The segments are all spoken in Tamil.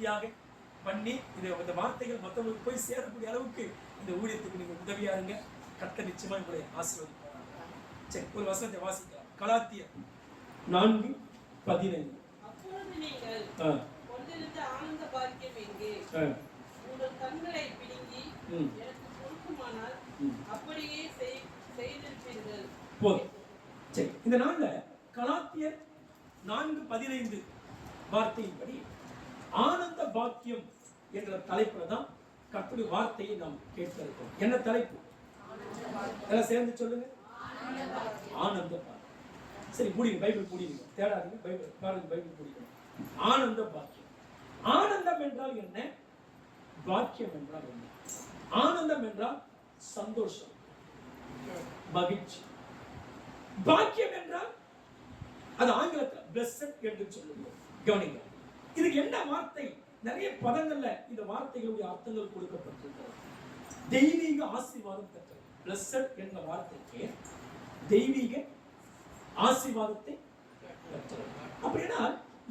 வார்த்தையாக பண்ணி இந்த வார்த்தைகள் மற்றவங்களுக்கு போய் சேரக்கூடிய அளவுக்கு இந்த ஊழியத்துக்கு நீங்க உதவியா இருங்க. கர்த்தர் நிச்சயமா உங்களை ஆசீர்வதிப்பார். சரி, ஒரு வசனத்தை வாசிக்கலாம். கலாத்தியர் 4:15. அப்பொழுது நீங்கள் கொண்டிருந்த ஆனந்த பாக்கியம் எங்கே? உங்கள் கண்களை பிடுங்கி எனக்கு கொடுக்குமானால் அப்படியே செய்திருப்பீர்கள். போதும். சரி, இந்த நாள்ல கலாத்தியர் 4:15 வார்த்தையின்படி ஆனந்த பாக்கியம் என்ற தலைப்புல தான் கர்த்தருடைய வார்த்தையை நாம் கேட்க இருக்கோம். என்ன தலைப்பு? எல்லாம் சேர்ந்து சொல்லுங்க. ஆனந்த பாக்கியம். சரி, முடியும். பைபிள் முடியுங்க, தேடாதீங்க. பைபிள் பாருங்க, பைபிள் முடியும். ஆனந்த பாக்கியம். ஆனந்தம் என்றால் என்ன? பாக்கியம் என்றால் என்ன? ஆனந்தம் என்றால் சந்தோஷம், மகிழ்ச்சி. பாக்கியம் என்றால் அது ஆங்கிலத்தில் blessed என்று சொல்லுவோம். கவனிங்க, இதுக்கு என்ன வார்த்தை? நிறைய பதங்கள்ல இந்த வார்த்தைகளுடைய அர்த்தங்கள் கொடுக்கப்பட்டிருக்கிறது. தெய்வீக ஆசீர்வாதம் பெற்றது. blessed என்ற வார்த்தைக்கு தெய்வீக ஆசீர்வாதத்தை பெற்றது. அப்படின்னா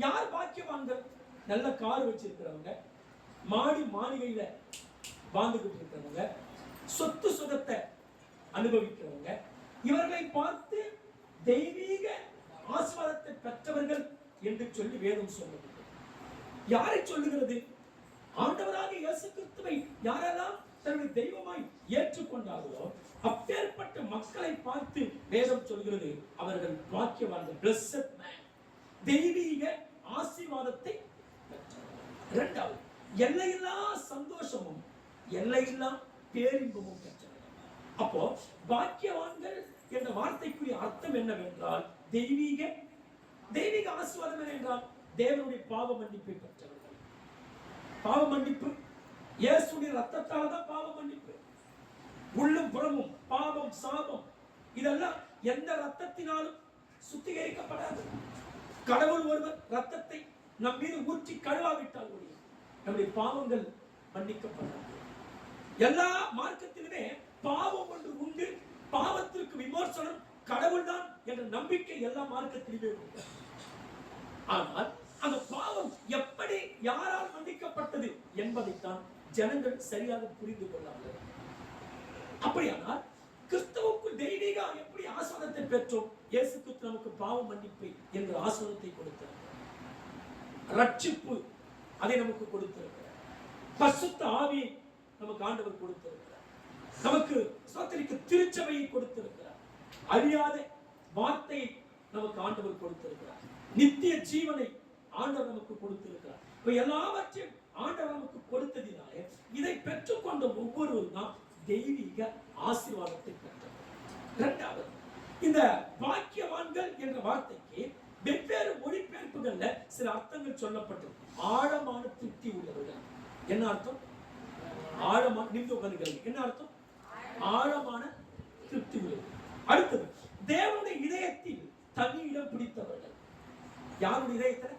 யார் பாக்கியவான்கள்? நல்ல கார் வச்சிருக்கிறவங்க, மாடி மாளிகையில வாழ்ந்துகிட்டு இருக்கிறவங்க, சொத்து சுகத்தை அனுபவிக்கிறவங்க, இவர்களை பார்த்து தெய்வீக ஆசீர்வாதத்தை பெற்றவர்கள் என்று சொல்லி வேதம் சொல்லுகிறது. யாரை சொல்லுகிறது? ஆண்டவராக இயேசு கிறிஸ்துவை யாரெல்லாம் தன்னுடைய தெய்வமாய் ஏற்றுக்கொண்டார்களோ அப்பேற்பட்ட மக்களை பார்த்து வேதம் சொல்கிறது அவர்கள் பாக்கியவான்கள், blessed man. தெய்வீக ஆசீர்வாதத்தை பெற்றவர்கள். இரண்டாவது, எல்லையில்லா சந்தோஷமும் எல்லையில்லா பேரின்பமும் பெற்றவர்கள். அப்போ பாக்கியவான்கள் என்ற வார்த்தைக்குரிய அர்த்தம் என்னவென்றால் தெய்வீக ஆசீர்வாதம் என்ன என்றால் தேவனுடைய பாவ மன்னிப்பை பெற்றவர்கள். பாவ மன்னிப்பு இயேசுடைய ரத்தத்தால தான் பாவ மன்னிப்பு. உள்ளும் புறமும் பாவம், சாபம் இதெல்லாம் எந்த ரத்தத்தினாலும் சுத்திகரிக்கப்படாது. கடவுள் ஒருவர் ரத்தத்தை நம் மீது ஊற்றி கழுவாவிட்டால் நம்முடைய பாவங்கள் மன்னிக்கப்படாது. எல்லா மார்க்கத்திலுமே பாவம் ஒன்று உண்டு, பாவத்திற்கு விமோசனம் கடவுள் தான் என்ற நம்பிக்கை எல்லா மார்க்கத்திலுமே உண்டு. ஆனால் அந்த பாவம் எப்படி யாரால் மன்னிக்கப்பட்டது என்பதைத்தான் ஜனங்கள் சரியாக புரிந்து கொள்ளாமல். அப்படியானால் கிறிஸ்துவுக்குள் தெய்வீக எப்படி ஆசீர்வாதத்தை பெற்றோம்? இயேசு கிறிஸ்து நமக்கு பாவ மன்னிப்பை என்ற ஆசீர்வாதத்தை கொடுத்தார். ரட்சிப்பு அதை நமக்கு கொடுத்திருக்கிறார். பரிசுத்த ஆவியை நமக்கு ஆண்டவர் கொடுத்திருக்கிறார். நமக்கு சோதரிக்கு திருச்சபையை கொடுத்திருக்கிறார். அழியாத வார்த்தையை நமக்கு ஆண்டவர் கொடுத்திருக்கிறார். நித்திய ஜீவனை ஆண்டவர் நமக்கு கொடுத்திருக்கிறார். இப்ப எல்லாவற்றையும் ஆண்டவர் நமக்கு கொடுத்ததினாலே இதை பெற்றுக்கொண்ட ஒவ்வொருவரும் தான் தெய்வீக ஆசீர்வாதத்தை பெற்றவர். இரண்டாவது, இந்த பாக்கியவான்கள் என்ற வார்த்தைக்கு வெவ்வேறு மொழிபெயர்ப்புகள்ல சில அர்த்தங்கள் சொல்லப்பட்டது. ஆழமான திருப்தி உள்ளவர்கள். என்ன அர்த்தம்? ஆழமான நிமிடங்கள். என்ன அர்த்தம்? ஆழமான திருப்தி உள்ளவர்கள். அடுத்தது, தேவனுடைய இதயத்தில் தனி இடம் பிடித்தவர்கள். யாருடைய இதயத்துல?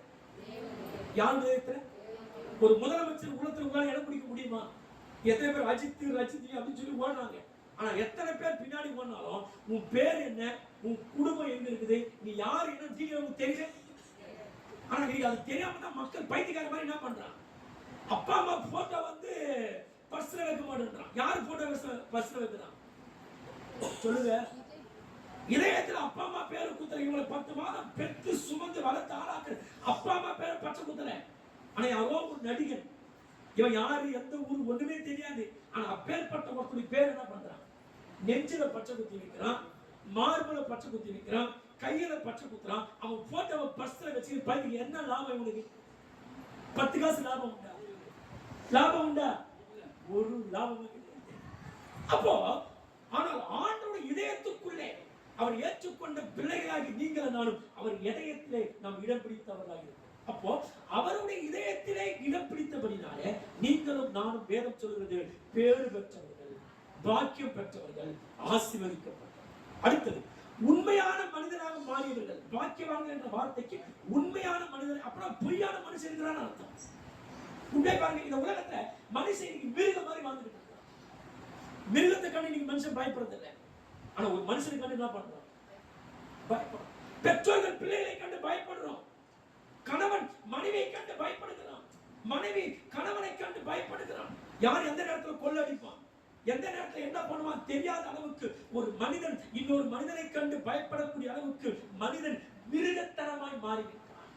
யாருடைய இதயத்துல? ஒரு முதலமைச்சர் உள்ளத்துல உங்களால இடம் பிடிக்க முடியுமா? எத்தனை பேர் அஜித் அப்படின்னு சொல்லி ஓடுறாங்க. ஆனா எத்தனை பேர் பின்னாடி ஓடினாலும் உன் பேர் என்ன, உன் குடும்பம் எங்க இருக்குது, நீ யார் என்ன தெரியல. ஆனா நீங்க அது தெரியாம தான் மக்கள் பைத்தியக்கார மாதிரி என்ன பண்றான்? அப்பா அம்மா போட்டோ பர்ஸ்ல வைக்க மாட்டேன்றான். யாரு போட்டோ பர்ஸ்ல வைக்கிறான் சொல்லுங்க. இதயத்துல அப்பா அம்மா பேரு குத்தல. இவங்களை 10 மாதம் பெற்று சுமந்து வளர்த்து ஆளாக்குற அப்பா அம்மா பேரை பச்சை குத்தல. ஆனா யாரோ ஒரு நடிகன், இவன் யாரு, எந்த ஊர் ஒண்ணுமே தெரியாது. ஆனா அப்பேற்பட்ட ஒருத்தருடைய பேர் என்ன பண்றான்? நெஞ்சில பச்சை குத்தி வைக்கிறான், மார்புல பச்சை குத்தி வைக்கிறான், கையில பச்சை குத்துறான். அவன் போட்டோவை பர்ஸ்ல வச்சு பைக்கு என்ன லாபம்? இவனுக்கு 10 காசு லாபம் உண்டா? லாபம் உண்டா? ஒரு லாபம் கிடையாது. அப்போ ஆனால் ஆண்டோட இதயத்துக்குள்ளே அவர் ஏற்றுக்கொண்ட பிள்ளைகளாகி நீங்கள் நானும் அவர் இதயத்திலே நாம் இடம் பிடித்தவர்களாக இருக்கும். அப்போ அவருடைய இதயத்திலே இடம் பிடித்தபடினாலே நீங்களும் நானும் வேதம் சொல்கிறது பேறு பெற்றவர்கள், பாக்கியம் பெற்றவர்கள், ஆசீர்வதிக்கப்பட்டவர்கள். அடுத்தது, உண்மையான மனிதனாக மாறியவர்கள். பாக்கியவான்கள் என்ற வார்த்தைக்கு உண்மையான மனிதன் அப்படின்னா பொய்யான மனுஷன் அர்த்தம். உண்மை பாருங்க, இந்த உலகத்துல மனுஷன் இன்னைக்கு மிருகம் மாதிரி வாழ்ந்துட்டு இருக்கான். மிருகத்தை கண்டு இன்னைக்கு மனுஷன் பயப்படுறது இல்லை. ஆனா ஒரு மனுஷனை கண்டு என்ன பண்றோம்? பயப்படுறோம். பெற்றோர்கள் பிள்ளைகளை கண்டு பயப்படுறோம். கணவன் மனைவியை கண்டு பயப்படுகிறான். மனைவி கணவனை கண்டு பயப்படுகிறான். யார் எந்த நேரத்தில் கொள்ளடிப்பான், எந்த நேரத்தில் என்ன பண்ணுவான் தெரியாத அளவுக்கு ஒரு மனிதன் இன்னொரு மனிதனை கண்டு பயப்படக்கூடிய அளவுக்கு மனிதன் மிருகத்தனமாய் மாறிவிட்டான்.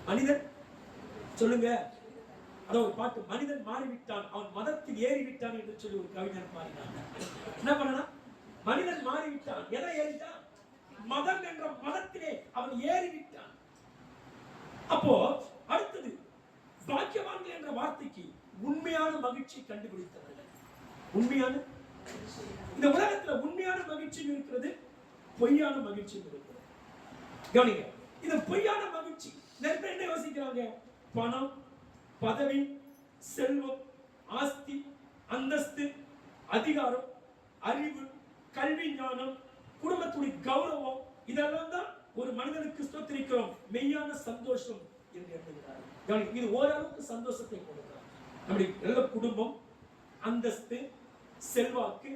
மனிதன் சொல்லுங்க, அத ஒரு பாட்டு, மனிதன் மாறிவிட்டான், அவன் மதத்தில் ஏறிவிட்டான் என்று சொல்லி ஒரு கவிஞர் மாறினான். என்ன பண்ணலாம்? மனிதன் மாறிவிட்டான். எதை ஏறிட்டான்? மதம் என்ற மதத்திலே அவன் ஏறிவிட்டான். அப்போ அடுத்தது பாக்கியவான்கள் என்ற வார்த்தைக்கு உண்மையான மகிழ்ச்சி கண்டுபிடித்தவர்கள். உண்மையான இந்த உலகத்துல உண்மையான மகிழ்ச்சி இருக்கிறது, பொய்யான மகிழ்ச்சி இருக்கிறது. கவனிங்க, இந்த பொய்யான மகிழ்ச்சி நிறைய பேர் என்ன யோசிக்கிறாங்க? பணம், பதவி, செல்வம், ஆஸ்தி, அந்தஸ்து, அதிகாரம், அறிவு, கல்வி, ஞானம், குடும்பத்துடைய கௌரவம், இதெல்லாம் தான் ஒரு மனிதனுக்கு ஸ்தோத்திரிக்கிறோம் மெய்யான சந்தோஷம் என்று எண்ணுகிறார். இது ஓரளவுக்கு சந்தோஷத்தை கொடுக்கிறார். நம்முடைய நல்ல குடும்பம், அந்தஸ்து, செல்வாக்கு,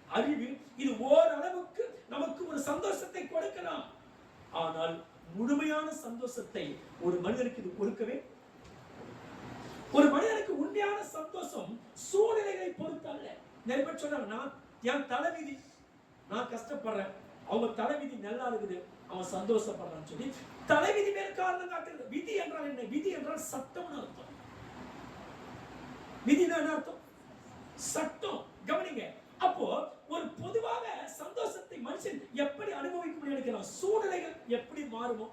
அறிவு, இது ஓரளவுக்கு நமக்கு ஒரு சந்தோஷத்தை கொடுக்கலாம். ஆனால் முழுமையான சந்தோஷத்தை ஒரு மனிதனுக்கு இது கொடுக்கவே. ஒரு மனிதனுக்கு உண்மையான சந்தோஷம் சூழ்நிலைகளை பொறுத்து அல்ல. நிறைய பேர் சொன்னாங்க, நான் என் தலைவிதி, நான் கஷ்டப்படுறேன், அவங்க தலைவிதி நல்லா இருக்குது, அவன் சந்தோஷப்படுறான்னு சொல்லி தலைவிதி மேல் காரணம் காட்டுறது. விதி என்றால் என்ன? விதி என்றால் சட்டம்னு அர்த்தம். விதி என்ன அர்த்தம்? சட்டம். கவனிங்க, அப்போ ஒரு பொதுவாக சந்தோஷத்தை மனுஷன் எப்படி அனுபவிக்க முடியும்? சூழ்நிலைகள் எப்படி மாறுமோ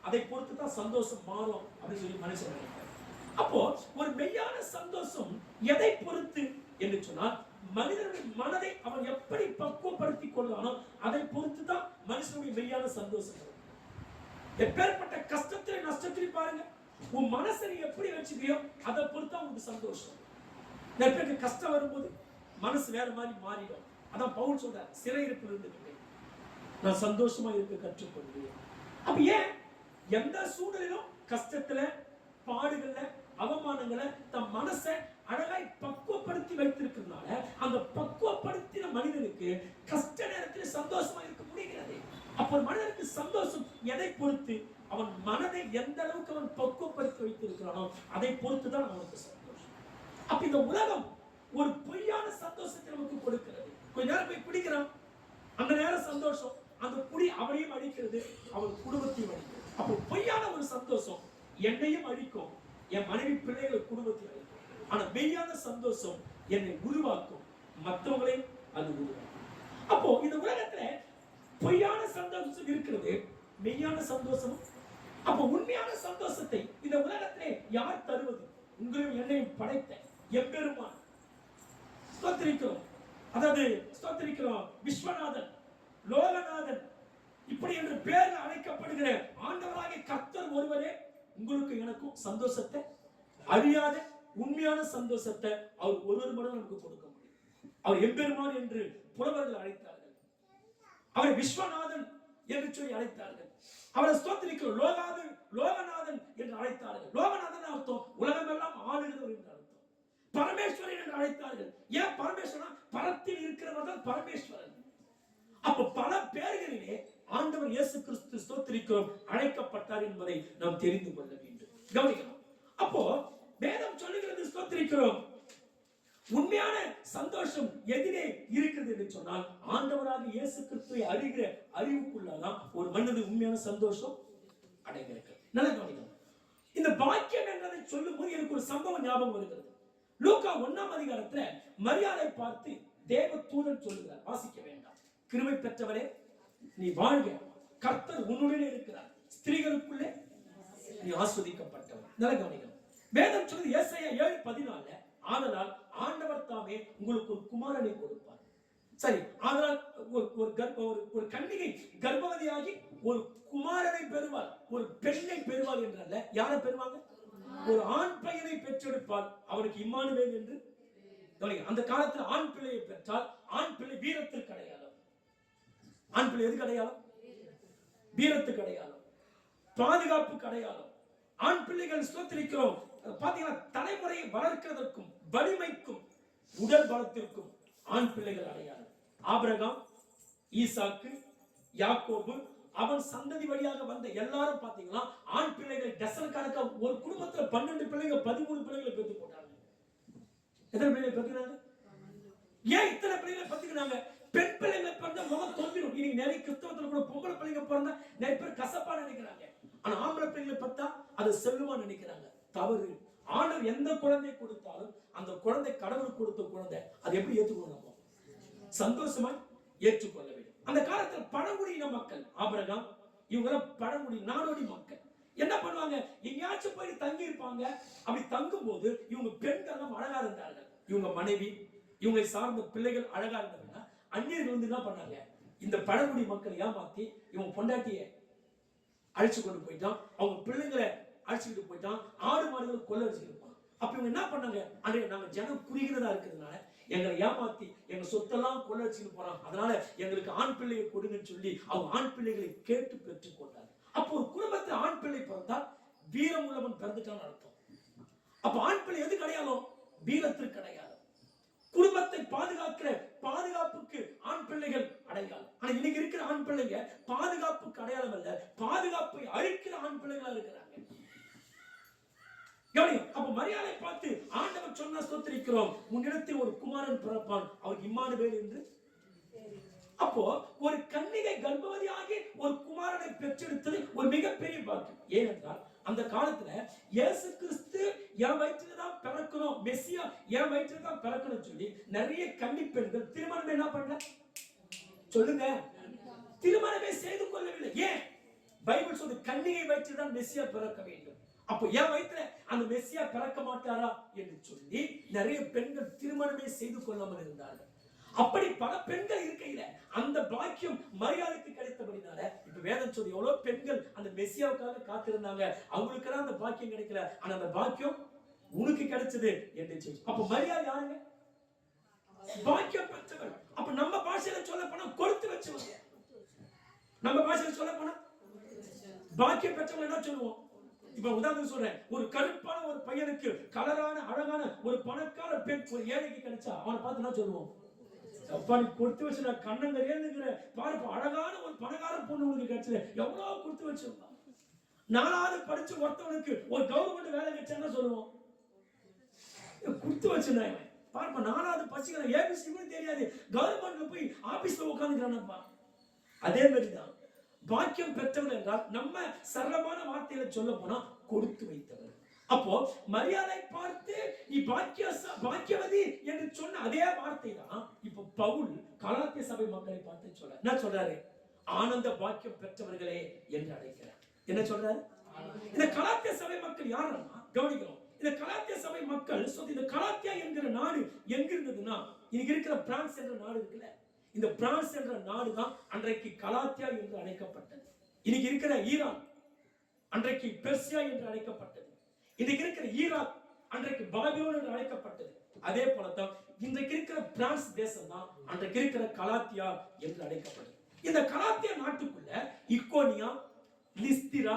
அதை பொறுத்து தான் சந்தோஷம் மாறும் அப்படின்னு சொல்லி மனுஷன் நினைக்கிறார். அப்போ ஒரு மெய்யான சந்தோஷம் எதை பொறுத்து என்று சொன்னால், மனிதனுடைய மனதை அவன் எப்படி பக்குவப்படுத்திக் கொள்ளானோ அதை பொறுத்து தான் மனுஷனுடைய மெய்யான சந்தோஷம். எப்பேற்பட்ட கஷ்டத்திலே நஷ்டத்திலே பாருங்க, உன் மனசை நீ எப்படி வச்சுக்கிறியோ அதை பொறுத்து உனக்கு சந்தோஷம். நிறைய பேருக்கு கஷ்டம் வரும்போது மனசு வேற மாதிரி மாறிடும். அதான் பவுல் சொல்றார், சிறையிருப்பில் இருந்து நான் சந்தோஷமா இருக்க கற்றுக்கொள்கிறேன். அப்ப ஏன் எந்த சூழ்நிலையிலும் கஷ்டத்துல, பாடுகள்ல, அவமானங்களை தம் மனசை அழகாய் பக்குவப்படுத்தி வைத்திருக்கிறதுனால அந்த பக்குவப்படுத்தின மனிதனுக்கு கஷ்ட நேரத்தில் சந்தோஷமா இருக்க முடிகிறது. அப்ப ஒரு மனிதனுக்கு சந்தோஷம் எதை பொறுத்து? அவன் மனதை எந்த அளவுக்கு அவன் பக்குவப்படுத்தி வைத்திருக்கிறானோ அதை பொறுத்துதான் அவனுக்கு சந்தோஷம். அப்ப இந்த உலகம் ஒரு பொய்யான சந்தோஷத்தை நமக்கு கொடுக்கிறது. கொஞ்ச நேரம் போய் பிடிக்கிறான், அந்த நேரம் சந்தோஷம், அந்த குடி அவனையும் அழிக்கிறது, அவன் குடும்பத்தையும் அழிக்கிறது. அப்போ பொய்யான ஒரு சந்தோஷம் என்னையும் அழிக்கும், என் மனைவி பிள்ளைகள் குடும்பத்தை அழிக்கும். ஆனா மெய்யான சந்தோஷம் என்னை உருவாக்கும், மற்றவங்களையும் அது உருவாக்கும். அப்போ இந்த உலகத்துல பொய்யான சந்தோஷம் இருக்கிறது, மெய்யான சந்தோஷம். அப்போ உண்மையான சந்தோஷத்தை இந்த உலகத்திலே யார் தருவது? உங்களையும் என்னையும் படைத்த எம்பெருமான். ஸ்தோத்திரிக்கிறோம். அதாவது ஸ்தோத்திரிக்கிறோம், விஸ்வநாதன், லோகநாதன், இப்படி என்று பேர் அழைக்கப்படுகிற ஆண்டவராகிய கர்த்தர் ஒருவரே உங்களுக்கு எனக்கும் சந்தோஷத்தை, அழியாத உண்மையான சந்தோஷத்தை அவர் ஒருவர் மட்டும் நமக்கு கொடுக்க முடியும். அவர் எம்பெருமான் என்று புலவர்கள் அழைத்தார்கள், அவரை விஸ்வநாதன் என்று சொல்லி அழைத்தார்கள், அவரை ஸ்தோத்திரிக்கிறோம் லோகநாதன் என்று அழைத்தார்கள். லோகநாதன் அர்த்தம் உலகமெல்லாம் ஆளுகிறவர் என்று அர்த்தம். பரமேஸ்வரன் என்று அழைத்தார்கள். ஏன் பரமேஸ்வரன்? பரத்தில் இருக்கிறவர் தான் பரமேஸ்வரன். அப்ப பல பேர்களிலே ஆண்டவர் இயேசு கிறிஸ்து ஸ்தோத்திரிக்கிறோம் அழைக்கப்பட்டார் என்பதை நாம் தெரிந்து கொள்ள வேண்டும். கவனிக்கலாம். அப்போ வேதம் சொல்லுகிறது, ஸ்தோத்திரிக்கிறோம், உண்மையான சந்தோஷம் எதிரே இருக்கிறது என்று சொன்னால் ஆண்டவராக இயேசு கிறிஸ்துவை அறிகிற அறிவுக்குள்ளதான் ஒரு மனிதனுக்கு உண்மையான சந்தோஷம் அடைகிறது. நல்ல கவனிக்கலாம். இந்த பாக்கியம் என்றதை சொல்லும் போது எனக்கு ஒரு சம்பவம் ஞாபகம் வருகிறது. லூக்கா 1ஆம் அதிகாரத்துல மரியாதை பார்த்து தேவ தூதன் சொல்லுகிறார், வாசிக்க வேண்டாம். கிருபை பெற்றவரே நீ வாழ்க, கர்த்தர் உன்னுடனே இருக்கிறார், ஸ்திரீகளுக்குள்ளே நீ ஆஸ்வதிக்கப்பட்டவர். நல்ல கவனிக்கலாம். வேதம் சொல்லுது ஏசாயா 7:14, ஆதலால் ஆண்டவர் தாமே உங்களுக்கு ஒரு குமாரனை கொடுப்பார். சரி, ஆதலால் ஒரு கன்னிகை கர்ப்பவதியாகி ஒரு குமாரனை பெறுவார், ஒரு பெண்ணை பெறுவார் என்றல்ல, யாரை பெறுவாங்க? ஒரு ஆண் பையனை பெற்றெடுப்பால் அவனுக்கு இம்மானுவேல் என்று. அந்த காலத்தில் ஆண் பிள்ளையை பெற்றால் ஆண் பிள்ளை வீரத்திற்கு அடையாளம். ஆண் பிள்ளை எதுக்கு அடையாளம்? வீரத்துக்கு அடையாளம், பாதுகாப்புக்கு அடையாளம். ஆண் பிள்ளைகள் ஸ்தோத்திரிக்கிறோம் பாத்தீங்கன்னா தலைமுறையை வளர்க்கிறதற்கும் வலிமைக்கும் உடல் பலத்திற்கும் ஆண் பிள்ளைகள் அடையாளம். ஆபிரகாம், ஈசாக்கு, யாக்கோபு, அவன் சந்ததி வழியாக வந்த எல்லாரும் பாத்தீங்கன்னா ஆண் பிள்ளைகளை டசன் கணக்கா ஒரு குடும்பத்துல 12 பிள்ளைங்க 13 பிள்ளைகளை பெற்று போட்டாங்க. எத்தனை பிள்ளைகளை பெற்றுனாங்க? ஏன் இத்தனை பிள்ளைகளை பெற்றுக்கிறாங்க? பெண் பிள்ளைகளை பிறந்த முகம் தொங்கிடும். இன்னைக்கு நிறைய கிறிஸ்தவத்துல கூட பொம்பளை பிள்ளைங்க பிறந்தா நிறைய பேர் கசப்பா நினைக்கிறாங்க. ஆனா ஆம்பளை பிள்ளைங்களை பார்த்தா அது செல்வமா நினைக்கிறாங்க. தவறு. ஆண்டவர் எந்த குழந்தை கொடுத்தாலும் அந்த குழந்தை கடவுள் கொடுத்த குழந்தை அதை எப்படி ஏற்றுக்கொள்ளணும்? சந்தோஷமா ஏற்றுக்கொள்ள வேண்டும். அந்த காலத்துல பழங்குடியின மக்கள் ஆபிரகாம் இவங்க பழங்குடி நாடோடி மக்கள் என்ன பண்ணுவாங்க? எங்கேயாச்சும் போய் தங்கி இருப்பாங்க. அப்படி தங்கும் போது இவங்க பெண்கள் அழகா இருந்தார்கள். இவங்க மனைவி இவங்களை சார்ந்த பிள்ளைகள் அழகா இருந்தாங்கன்னா அந்நியர்கள் வந்து என்ன பண்ணாங்க? இந்த பழங்குடி மக்களை ஏமாத்தி இவங்க பொண்டாட்டிய அழைச்சு கொண்டு போயிட்டான். அவங்க பிள்ளைங்களை அழைச்சிக்கிட்டு போயிட்டான். ஆடு மாடுகள் கொள்ள அடிச்சுக்கிட்டு போனான். அப்ப இவங்க என்ன பண்ணாங்க? அன்றைய நாங்க ஜனம் குறுகினதா இருக்கிறதுனால எங்களை ஏமாத்தி எங்க சொத்தெல்லாம் கொள்ள அடிச்சுட்டு போறான். அதனால எங்களுக்கு ஆண் பிள்ளையை கொடுங்கன்னு சொல்லி அவங்க ஆண் பிள்ளைகளை கேட்டு பெற்றுக் கொண்டாங்க. அப்போ ஒரு குடும்பத்தில் ஆண் பிள்ளை பிறந்தால் வீரம் உள்ளவன் பிறந்துட்டான்னு அர்த்தம். அப்ப ஆண் பிள்ளை எதுக்கு அடையாளம்? வீரத்திற்கு அடையாளம். குடும்பத்தை பாதுகாக்கிற பாதுகாப்புக்கு ஆண் பிள்ளைகள் அடையாளம். ஆனா இன்னைக்கு இருக்கிற ஆண் பிள்ளைங்க பாதுகாப்புக்கு அடையாளம் அல்ல, பாதுகாப்பை அழிக்கிற ஆண் பிள்ளைகளா இருக்கிறாங்க. அப்ப மரியாதை பார்த்து ஆண்டவர் சொன்ன ஸ்தோத்திரிக்கிறோம், உன்னிடத்தில் ஒரு குமாரன் பிறப்பான், அவர் இம்மானுவேல் என்று. அப்போ ஒரு கன்னிகை கர்ப்பவதியாகி ஒரு குமாரனை பெற்றெடுத்தது ஒரு மிகப்பெரிய பாக்கியம். ஏனென்றால் அந்த காலத்துல இயேசு கிறிஸ்து என் வயிற்றில தான் பிறக்கணும், மெசியா என் வயிற்றில தான் பிறக்கணும் சொல்லி நிறைய கன்னி பெண்கள் திருமணம் என்ன பண்ணல? சொல்லுங்க, திருமணமே செய்து கொள்ளவில்லை. ஏன்? பைபிள் சொல்லுது கன்னிகை வயிற்றில் தான் மெசியா பிறக்க வேண்டும். அப்போ என் வயிற்றுல அந்த மெசியா பிறக்க மாட்டாரா என்று சொல்லி நிறைய பெண்கள் திருமணமே செய்து கொள்ளாமல் இருந்தார்கள். அப்படி பல பெண்கள் இருக்கையில அந்த பாக்கியம் மரியாதைக்கு கிடைத்தபடினால இப்ப வேதம் சொல்லி எவ்வளவு பெண்கள் அந்த மெசியாவுக்காக காத்திருந்தாங்க, அவங்களுக்கெல்லாம் அந்த பாக்கியம் கிடைக்கல, ஆனா அந்த பாக்கியம் உனக்கு கிடைச்சது என்று சொல்லி. அப்ப மரியாதை யாருங்க? பாக்கியம் பெற்றவர். அப்ப நம்ம பாஷையில சொல்ல போனா கொடுத்து வச்சவங்க. நம்ம பாஷையில சொல்ல போனா பாக்கியம் பெற்றவங்க என்ன சொல்லுவோம்? இப்ப உதாரணம் சொல்றேன், ஒரு கருப்பான ஒரு பையனுக்கு கலரான அழகான ஒரு பணக்கார பெண் ஒரு ஏழைக்கு கிடைச்சா அவனை பார்த்து என்ன சொல்லுவோம்? அப்பா நீ கொடுத்து வச்சு நான் கண்ணங்கரேன்னுங்கிற பாருப்பா, அழகான ஒரு பணக்கார பொண்ணு உனக்கு கிடைச்சது, எவ்வளவு கொடுத்து வச்சிருந்தான். 4வது படிச்சு ஒருத்தவனுக்கு ஒரு கவர்மெண்ட் வேலை கிடைச்சான்னா சொல்லுவோம் கொடுத்து வச்சிருந்தாங்க. பாருப்பா 4வது படிச்சுக்கிற ஏபிசி கூட தெரியாது, கவர்மெண்ட்ல போய் ஆபீஸ்ல உட்காந்துக்கிறானப்பா. அதே மாதிரிதான் பாக்கியம் பெற்றவர் என்றால் நம்ம சரளமான வார்த்தையில சொல்ல போனா கொடுத்து வைத்தவர். அப்போ மரியாதை பார்த்து நீ பாக்கியவதி என்று சொன்ன அதே வார்த்தை தான் இப்ப பவுல் கலாத்திய சபை மக்களை பார்த்து சொல்ற. என்ன சொல்றாரு? ஆனந்த பாக்கியம் பெற்றவர்களே என்று அழைக்கிறார். என்ன சொல்றாரு? இந்த கலாத்திய சபை மக்கள் யாருன்னா கவனிக்கணும். இந்த கலாத்திய சபை மக்கள் இந்த கலாத்தியா என்கிற நாடு எங்க இருந்ததுன்னா இன்னைக்கு இருக்கிற பிரான்ஸ் என்ற நாடு இருக்குல்ல, இந்த பிரான்ஸ் என்ற நாடு தான் அன்றைக்கு கலாத்தியா என்று அழைக்கப்பட்டது. இன்னைக்கு இருக்கிற ஈரான் அன்றைக்கு பெர்சியா என்று அழைக்கப்பட்டது. இன்னைக்கு இருக்கிற ஈராக் அன்றைக்கு பாபிலோன் என்று அழைக்கப்பட்டது. அதே போலதான் இன்றைக்கு இருக்கிற பிரான்ஸ் தேசம் தான் அன்றைக்கு இருக்கிற கலாத்தியா என்று அழைக்கப்பட்டது. இந்த கலாத்தியா நாட்டுக்குள்ள இக்கோனியா, லிஸ்திரா,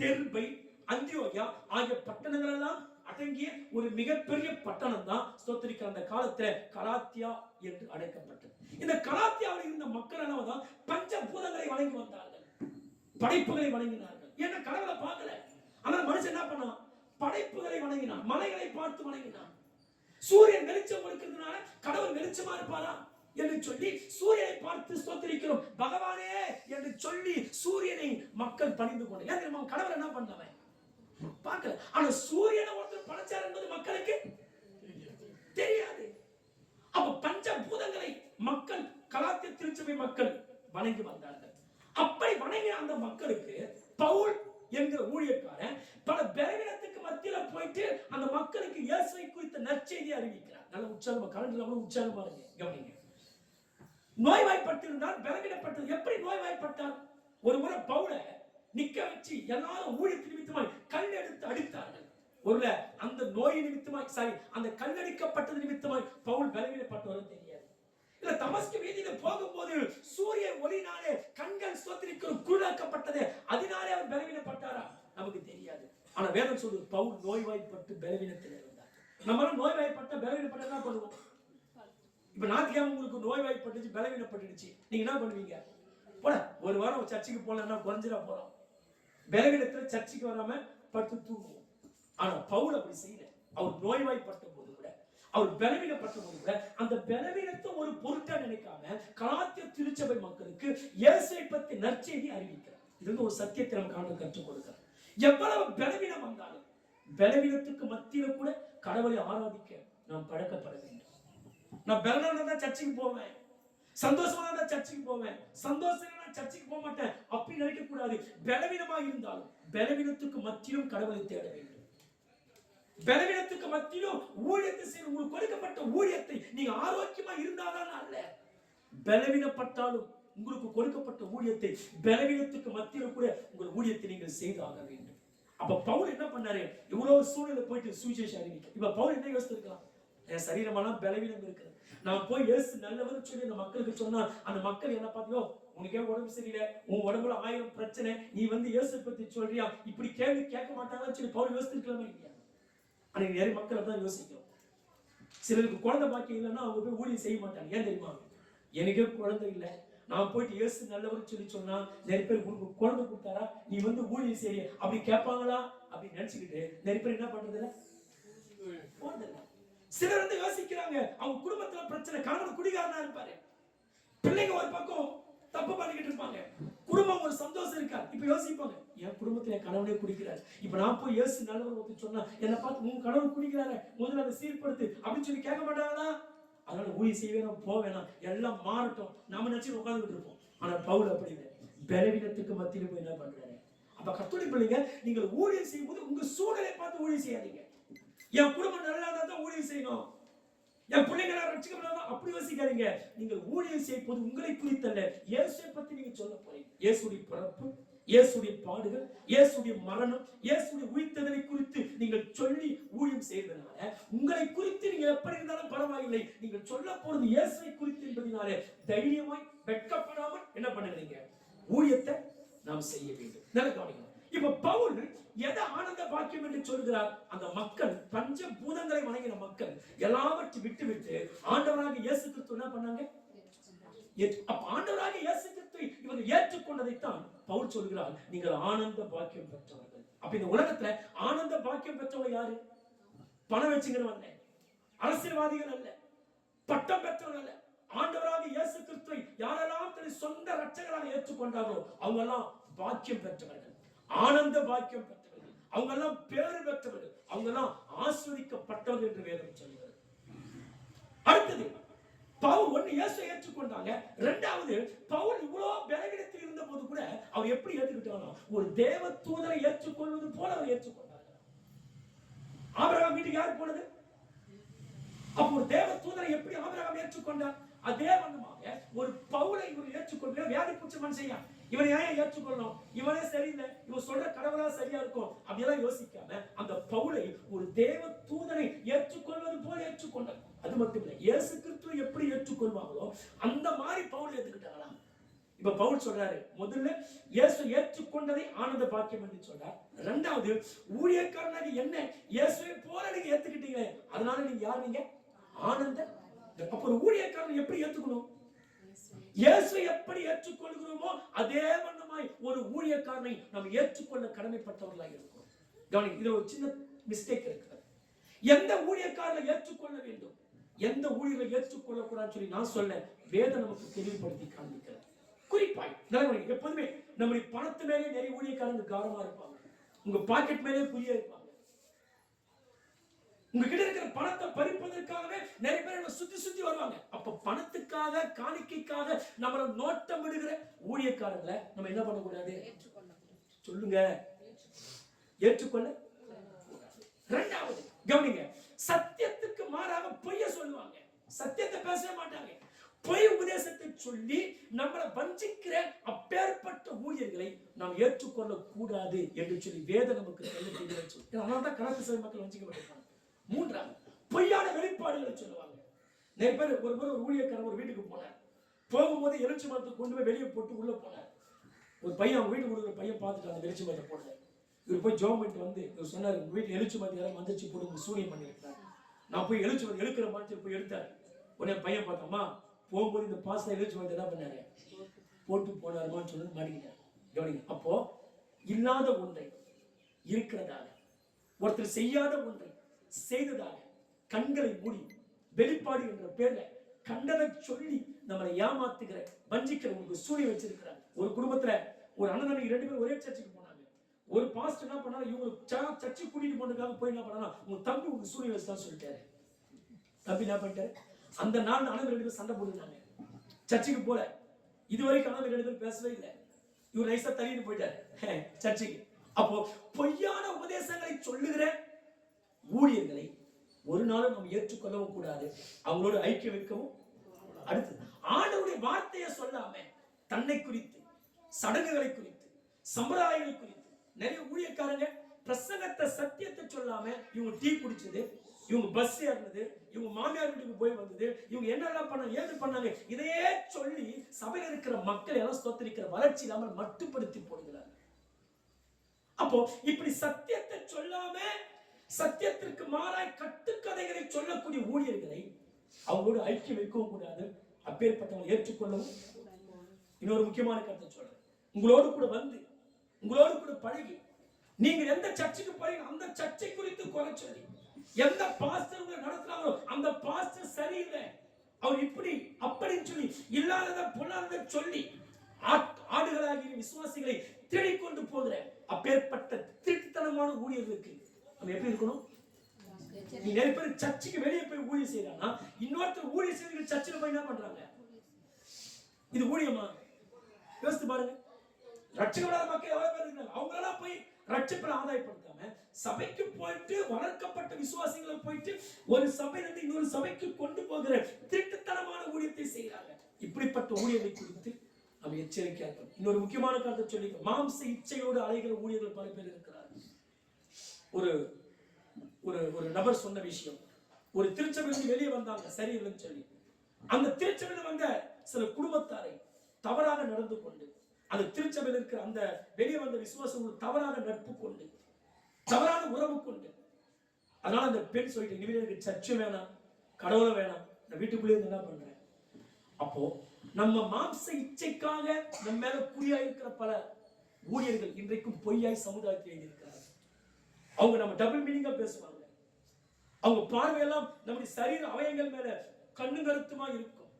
தெர்பை, அந்தியோகியா ஆகிய பட்டணங்கள் எல்லாம் அடங்கிய ஒரு மிகப்பெரிய பட்டணம் தான் ஸ்தோத்திரிக்கிற அந்த காலத்துல கலாத்தியா என்று அழைக்கப்பட்டது. இந்த கலாத்தியாவில் இருந்த மக்கள் எல்லாம் தான் பஞ்சபூதங்களை வணங்கி வந்தார்கள், படைப்புகளை வணங்கினார்கள். ஏன்னா கடவுளை பார்க்கல, ஆனால் மனுஷன் என்ன பண்ணான்? படைப்புகளை வணங்கினான், மலைகளை பார்த்து வணங்கினான். சூரியன் வெளிச்சம் கொடுக்கிறதுனால கடவுள் வெளிச்சமா இருப்பாரா என்று சொல்லி சூரியனை பார்த்து ஸ்தோத்திரிக்கிறோம் பகவானே என்று சொல்லி சூரியனை மக்கள் பணிந்து கொண்டு. ஏன் கடவுள் என்ன பண்ணவன் பார்க்கல, ஆனா சூரியனை ஒருத்தர் படைச்சார் என்பது மக்களுக்கு தெரியாது. அப்ப பஞ்சபூதங்களை மக்கள் கலாத்திய திருச்சபை மக்கள் வணங்கி வந்தார்கள். அப்படி வணங்கிய அந்த மக்களுக்கு பவுல் என்கிற ஊழியக்காரன் பல பலவீனத்துக்கு மத்தியில போயிட்டு அந்த மக்களுக்கு இயேசுவை குறித்த நற்செய்தியை அறிவிக்கிறார். நல்ல உற்சாகமா கரண்ட்ல உற்சாகமா இருங்க, கவனிங்க. நோய்வாய்ப்பட்டிருந்தால் பலவீனப்பட்டது. எப்படி நோய்வாய்ப்பட்டார்? ஒரு முறை பவுல நிக்க வச்சு எல்லாரும் ஊழியத்து நிமித்தமாய் கல் எடுத்து அடித்தார்கள். ஒருவேளை அந்த நோய் நிமித்தமாய் அந்த கல்லடிக்கப்பட்டது நிமித்தமாய் பவுல் பலவீனப்பட்டவரும் தெரியாது. இல்ல தமஸ்கு வீதியில போகும்போது சூரிய ஒளினாலே கண்கள் ஸ்தோத்திரிக்கும் குருடாக்கப்பட்டது, அதனாலே அவர் பலவீனப்பட்டாரா நமக்கு தெரியாது. ஆனா வேதம் சொல்லுது பவுல் நோய்வாய்ப்பட்டு பலவீனத்தில் இருந்தார். நம்மளும் நோய்வாய்ப்பட்ட பலவீனப்பட்ட என்ன பண்ணுவோம்? இப்ப நாத்தியாம உங்களுக்கு நோய்வாய்ப்பட்டுச்சு, பலவீனப்பட்டுடுச்சு, நீங்க என்ன பண்ணுவீங்க? போல ஒரு வாரம் சர்ச்சுக்கு போலன்னா குறைஞ்சிட போறோம். பலவீனத்துல சர்ச்சுக்கு வராம படுத்து தூங்குவோம். ஆனா பவுல் அப்படி செய்யல. அவர் நோய்வாய்ப்பட்ட போது கூட, அவர் பலவீனப்பட்ட போது கூட அந்த பலவீனத்தை ஒரு பொருட்டா நினைக்காம கலாத்திய திருச்சபை மக்களுக்கு இயேசுவை பத்தி நற்செய்தி அறிவிக்கிறார். இது வந்து ஒரு சத்தியத்தை நமக்கு ஆண்டவர் கற்றுக் கொடுக்கிறார். எவ்வளவு பலவீனம் வந்தாலும் பலவீனத்துக்கு மத்தியில கூட கடவுளை ஆராதிக்க நாம் பழக்கப்பட வேண்டும். நான் பலவீனமா தான் சர்ச்சுக்கு போவேன், சந்தோஷமா தான் சர்ச்சுக்கு போவேன், சந்தோஷமா சர்ச்சுக்கு போக மாட்டேன் அப்படி நினைக்க கூடாது. பலவீனமாக இருந்தாலும் பலவீனத்துக்கு மத்தியிலும் கடவுளை தேட வேண்டும். பலவீனத்துக்கு மத்தியிலும் ஊழியத்தை செய்ய உங்களுக்கு கொடுக்கப்பட்ட ஊழியத்தை நீங்க ஆரோக்கியமா இருந்தாதான் அல்ல, பலவீனப்பட்டாலும் உங்களுக்கு கொடுக்கப்பட்ட ஊழியத்தை பலவீனத்துக்கு மத்தியிலும் கூட உங்கள் ஊழியத்தை நீங்கள் செய்தாக வேண்டும். அப்ப பவுல் என்ன பண்ணாரு? இவ்வளவு சூழ்நிலை போயிட்டு சுவிசேஷம் அறிவிக்க. இப்ப பவுல் என்ன யோசிச்சிருக்கலாம்? என் சரீரமெல்லாம் பலவீனம் இருக்குது, நான் போய் இயேசு நல்லவர் சொல்லி அந்த மக்களுக்கு சொன்னா அந்த மக்கள் என்ன பார்த்தியோ, உனக்கே உடம்பு சரியில்லை, உன் உடம்புல 1000 பிரச்சனை, நீ வந்து இயேசு பத்தி சொல்றியா, இப்படி கேள்வி கேட்க மாட்டாங்கன்னு சொல்லி பவுல் யோசிச்சிருக்கலாமா இல்லையா? அன்னைக்கு நிறைய மக்கள் தான் யோசிக்கிறோம். சிலருக்கு குழந்தை பாக்கியம் இல்லைன்னா அவங்க போய் ஊழியம் செய்ய மாட்டாங்க. ஏன் தெரியுமா? எனக்கே குழந்தை இல்லை, நான் போயிட்டு இயேசு நல்லவர் சொல்லி சொன்னா நிறைய பேர் உனக்கு குழந்தை கொடுத்தாரா, நீ வந்து ஊழியம் செய்ய அப்படி கேட்பாங்களா அப்படின்னு நினைச்சுக்கிட்டு நிறைய பேர் என்ன பண்றது இல்ல, போறதில்லை. சிலர் வந்து யோசிக்கிறாங்க, அவங்க குடும்பத்துல பிரச்சனை, கணவன் குடிகாரனா இருப்பாரு, பிள்ளைங்க ஒரு பக்கம் தப்பு பண்ணிக்கிட்டு இருப்பாங்க, குடும்பம் ஒரு சந்தோஷம் இருக்கா. இப்ப யோசிப்பாங்க, என் குடும்பத்துல என் கணவனே குடிக்கிறாரு, இப்ப நான் போய் இயேசு நல்லவர் ஒருத்தர் சொன்னா என்ன பார்த்து உன் கணவன் குடிக்கிறாரு, முதல்ல அதை சீர்படுத்து அப்படின்னு சொல்லி கேட்க மாட்டாங்களா? அதனால ஊழியம் செய்ய வேணாம், போக வேணாம், எல்லாம் மாறட்டும் நாம நினைச்சு உட்கார்ந்துட்டு இருப்போம். ஆனா பவுல் அப்படி இல்லை, பலவீனத்துக்கு மத்தியில போய் என்ன பண்றாரு? அப்ப கர்த்தருடைய பிள்ளைங்க, நீங்கள் ஊழியம் செய்யும் போது உங்க சூழலை பார்த்து ஊழியம் செய்யாதீங்க. என் குடும்பம் நல்லா தான் ஊழியம் செய்யணும், என் பிள்ளைகளை ரட்சிக்கப்படணும் அப்படி யோசிக்காதீங்க. நீங்கள் ஊழியம் செய்யும் போது உங்களை குறித்தல்ல, இயேசுவை பத்தி நீங்க சொல்ல போறீங்க. இயேசுடைய பிறப்பு, இயேசுடைய பாடுகள், இயேசுடைய மரணம், இயேசுடைய உயிர்த்தெழுதலை குறித்து நீங்கள் சொல்லி ஊழியம் செய்வதனால உங்களை குறித்து நீங்க எப்படி இருந்தாலும் பரவாயில்லை, நீங்கள் சொல்ல போறது இயேசுவை குறித்து என்பதனால தைரியமாய் வெட்கப்படாமல் என்ன பண்ணுறீங்க? ஊழியத்தை நாம் செய்ய வேண்டும். நல்ல கவனிக்கணும். இப்ப பவுல் எதை ஆனந்த பாக்கியம் என்று சொல்கிறார்? அந்த மக்கள் பஞ்ச பூதங்களை வணங்கின மக்கள் எல்லாவற்றையும் விட்டு ஆண்டவராக இயேசு கிறிஸ்து என்ன பண்ணாங்க? அப்ப ஆண்டவராக இயேசு கிறிஸ்துவை இவர்கள் ஏற்றுக்கொண்டதைத்தான் பவுல் சொல்கிறார், நீங்கள் ஆனந்த பாக்கியம் பெற்றவர்கள். அப்ப இந்த உலகத்துல ஆனந்த பாக்கியம் பெற்றவங்க யாரு? பணம் வச்சுக்கிறவன் அல்ல, அரசியல்வாதிகள் அல்ல, பட்டம் பெற்றவர்கள் அல்ல. ஆண்டவராக இயேசு கிறிஸ்துவை யாரெல்லாம் தன்னை சொந்த ரட்சகராக ஏற்றுக்கொண்டார்களோ அவங்க எல்லாம் பாக்கியம் பெற்றவர்கள், ஆனந்த பாக்கியம் பெற்றவர்கள், அவங்க எல்லாம் பேறு பெற்றவர்கள், அவங்க எல்லாம் ஆசீர்வதிக்கப்பட்டவர்கள் என்று வேதம் சொல்கிறது. அடுத்தது பவுல் ஒன்னு இயேசுவை ஏற்றுக்கொண்டாங்க. இரண்டாவது பவுல் இவ்வளவு பலவீனத்தில் இருந்த போது கூட அவர் எப்படி ஏற்றுக்கிட்டாங்க? ஒரு தேவ தூதரை ஏற்றுக்கொள்வது போல அவர் ஏற்றுக்கொண்டார். ஆபிரகாம் வீட்டுக்கு யார் போனது? அப்ப ஒரு தேவ தூதரை எப்படி ஆபிரகாம் ஏற்றுக்கொண்டார்? அதே வண்ணமாக ஒரு பவுலை இவர் ஏற்றுக்கொள்ள வியாதி பிடிச்ச மனுஷன், இவனை ஏன் ஏற்றுக்கொள்ளணும், இவனே சரியில்லை, இவன் சொல்ற கடவுளா சரியா இருக்கும் அப்படியெல்லாம் யோசிக்காம அந்த பவுலை ஒரு தேவ தூதனை ஏற்றுக்கொள்வது போல ஏற்றுக்கொண்டார். அது மட்டும் இல்லை, இயேசு கிறிஸ்துவை எப்படி ஏற்றுக்கொள்வாங்களோ அந்த மாதிரி பவுல் ஏற்றுக்கிட்டாங்களா? இப்ப பவுல் சொல்றாரு, முதல்ல இயேசு ஏற்றுக்கொண்டதை ஆனந்த பாக்கியம் என்று சொல்றார். இரண்டாவது ஊழியக்காரனாக என்ன இயேசுவை போல நீங்க ஏத்துக்கிட்டீங்க, அதனால நீங்க யார்? நீங்க ஆனந்த. அப்ப ஒரு ஊழியக்காரன் எப்படி ஏற்றுக்கணும்? இயேசுவை எப்படி ஏற்றுக்கொள்கிறோமோ அதே வண்ணமாய் ஒரு ஊழியக்காரனை நாம் ஏற்றுக்கொள்ள கடமைப்பட்டவர்களாக இருக்கிறோம். கவனிங்க, இதுல ஒரு சின்ன மிஸ்டேக் இருக்கிறது. எந்த ஊழியக்காரனை ஏற்றுக்கொள்ள வேண்டும், எந்த ஊழியரை ஏற்றுக்கொள்ள கூடாதுன்னு சொல்லி நான் சொல்ல வேதம் நமக்கு தெளிவுபடுத்தி காண்பிக்கிறது. குறிப்பாய் எப்போதுமே நம்முடைய பணத்து மேலே நிறைய ஊழியக்காரங்க கவனமா இருப்பாங்க, உங்க பாக்கெட் மேலே புரிய இருப்பாங்க, உங்ககிட்ட இருக்கிற பணத்தை பறிப்பதற்காகவே நிறைய பேர் சுத்தி வருவாங்க. அப்ப பணத்துக்காக காணிக்கைக்காக நம்மள நோட்டம் விடுகிற ஊழியக்காரங்களை நம்ம என்ன பண்ணக்கூடாது? சொல்லுங்க, ஏற்றுக்கொள்ள. இரண்டாவது கவனிங்க, சத்தியத்துக்கு மாறாக பொய்ய சொல்லுவாங்க, சத்தியத்தை பேசவே மாட்டாங்க, பொய் உபதேசத்தை சொல்லி நம்மளை வஞ்சிக்கிற அப்பேற்பட்ட ஊழியர்களை நாம் ஏற்றுக்கொள்ள கூடாது என்று சொல்லி வேதம் நமக்கு சொல்லி. அதனால்தான் கலாச்சார சபை மக்கள் வஞ்சிக்கப்பட்டிருக்காங்க. மூன்றாவது பொய்யான வெளிப்பாடுகளை சொல்லுவாங்க. நிறைய பேர் ஒரு முறை ஒரு ஊழியக்காரர் ஒரு வீட்டுக்கு போனார், போகும்போது எலுச்சி மரத்தை கொண்டு போய் வெளியே போட்டு உள்ள போனார். ஒரு பையன் அவங்க வீட்டுக்கு கொடுக்குற பையன் பார்த்துட்டு அந்த எலுச்சி மரத்தை போடுறாரு. இவர் போய் ஜோம் பண்ணிட்டு வந்து இவர் சொன்னார், உங்க வீட்டில் எலுச்சி மரத்தை யாரும் வந்துச்சு போட்டு சூனியம் பண்ணி வைக்கிறாங்க. நான் போய் எலுச்சி மரத்தை எடுக்கிற மாதிரி போய் எடுத்தாரு. உடனே பையன் பார்த்தோமா, போகும்போது இந்த பாஸ்தா எலுச்சி மரத்தை என்ன பண்ணாரு? போட்டு போனாருமான்னு சொன்னது மாட்டிக்கிட்டார். கவனிங்க. அப்போ இல்லாத ஒன்றை இருக்கிறதாக, ஒருத்தர் செய்யாத ஒன்றை செய்ததாக கண்களை மூடி வெளிப்பாடு என்ற பேர்ல கண்டதை சொல்லி நம்மளை ஏமாத்துகிற வஞ்சிக்கிற ஒரு சூழ்நிலை வச்சிருக்கிறாங்க. ஒரு குடும்பத்துல ஒரு அண்ணன் 2 பேரும் ஒரே சர்ச்சுக்கு போனாங்க. ஒரு பாஸ்டர் என்ன பண்ணாரு, இவங்க சர்ச்சை கூட்டிட்டு போனதுக்காக போய் என்ன பண்ணா, உங்க தம்பி உங்க சூழ்நிலை வச்சுதான் சொல்லிட்டாரு. தம்பி என்ன பண்ணிட்டாரு, அந்த நாள் அண்ணன் 2 பேரும் சண்டை போட்டுருந்தாங்க. சர்ச்சுக்கு போல இதுவரைக்கும் அண்ணன் 2 பேரும் பேசவே இல்லை. இவர் நைசா தள்ளிட்டு போயிட்டாரு சர்ச்சுக்கு. அப்போ பொய்யான உபதேசங்களை சொல்லுகிற ஊழியர்களை ஒரு நாளும் நம்ம ஏற்றுக்கொள்ளவும் கூடாது, அவங்களோட ஐக்கியம் வைக்கவும். அடுத்து ஆண்டவருடைய வார்த்தையை சொல்லாம தன்னை குறித்து, சடங்குகளை குறித்து, சம்பிரதாயங்களை குறித்து நிறைய ஊழியக்காரங்க பிரசங்கத்தை சத்தியத்தை சொல்லாம இவங்க டீ குடிச்சது, இவங்க பஸ் ஏறினது, இவங்க மாமியார் வீட்டுக்கு போய் வந்தது, இவங்க என்னெல்லாம் பண்ணாங்க ஏது பண்ணாங்க இதையே சொல்லி சபையில் இருக்கிற மக்கள் எல்லாம் ஸ்தோத்திரிக்கிற வளர்ச்சி இல்லாமல் மட்டுப்படுத்தி போடுகிறார். அப்போ இப்படி சத்தியத்தை சொல்லாம சத்தியத்திற்கு மாறாய் கட்டுக்கதைகளை சொல்லக்கூடிய ஊழியர்களை அவங்களோடு ஐக்கியம் வைக்கவும் கூடாது, அப்பேற்பட்டவங்களை ஏற்றுக்கொள்ளவும். இன்னொரு முக்கியமான கருத்தை சொல்றேன், உங்களோடு கூட வந்து உங்களோடு கூட பழகி நீங்க எந்த சர்ச்சுக்கு போறீங்க அந்த சர்ச்சை குறித்து குறை சொல்லி, எந்த பாஸ்டர் உங்களை நடத்துறாங்களோ அந்த பாஸ்டர் சரியில்லை, அவர் இப்படி அப்படின்னு சொல்லி இல்லாதத பொல்லாதத சொல்லி ஆடுகளாகிய விசுவாசிகளை தேடிக்கொண்டு போகிற அப்பேற்பட்ட திருட்டுத்தனமான ஊழியர்களுக்கு நம்ம எப்படி இருக்கணும்? நீ நிறைய பேர் சர்ச்சுக்கு வெளியே போய் ஊழியம் செய்யறாங்கன்னா இன்னொருத்தர் ஊழியம் செய்து சர்ச்சில் போய் என்ன பண்றாங்க? இது ஊழியமா? யோசித்து பாருங்க. ரட்சிக்கப்படாத மக்கள் எவ்வளவு பேர் இருக்காங்க, அவங்களெல்லாம் போய் ரட்சிப்பை ஆதாயப்படுத்தாம சபைக்கு போயிட்டு வளர்க்கப்பட்ட விசுவாசிகளை போயிட்டு ஒரு சபையிலிருந்து இன்னொரு சபைக்கு கொண்டு போகிற திருட்டுத்தனமான ஊழியத்தை செய்கிறாங்க. இப்படிப்பட்ட ஊழியத்தை குறித்து நம்ம எச்சரிக்கையா இருக்கணும். இன்னொரு முக்கியமான கருத்தை சொல்லி, மாம்ச இச்சையோடு அலைகிற ஊழியர்கள் பல பேர் இருக்கிறார்கள். ஒரு ஒரு ஒரு நபர் சொன்ன விஷயம், ஒரு திருச்சபையிலிருந்து வெளியே வந்தாங்க சரியில்லைன்னு சொல்லி, அந்த திருச்சபையில் வந்த சில குடும்பத்தாரை தவறாக நடந்து கொண்டு, அந்த திருச்சபையில் இருக்கிற அந்த வெளியே வந்த விசுவாசங்கள் தவறாக நட்பு கொண்டு, தவறான உறவு கொண்டு, அதனால அந்த பெண் சொல்லிட்டு இனிமேல் எனக்கு சர்ச்சு வேணாம், கடவுளும் வேணாம், நான் வீட்டுக்குள்ளே இருந்து என்ன பண்றேன். அப்போ நம்ம மாம்ச இச்சைக்காக நம்ம மேல குறியாய் இருக்கிற பல ஊழியர்கள் இன்றைக்கும் பொய்யாய் சமுதாயத்தில் எழுதியிருக்கிறார்கள். அவங்க நம்ம டபுள் மீனிங்கா பேசுவாங்க. அவங்க பார்வையெல்லாம் நம்முடைய சரீர அவயங்கள் மேல கண்ணு கருத்துமா இருக்கும்.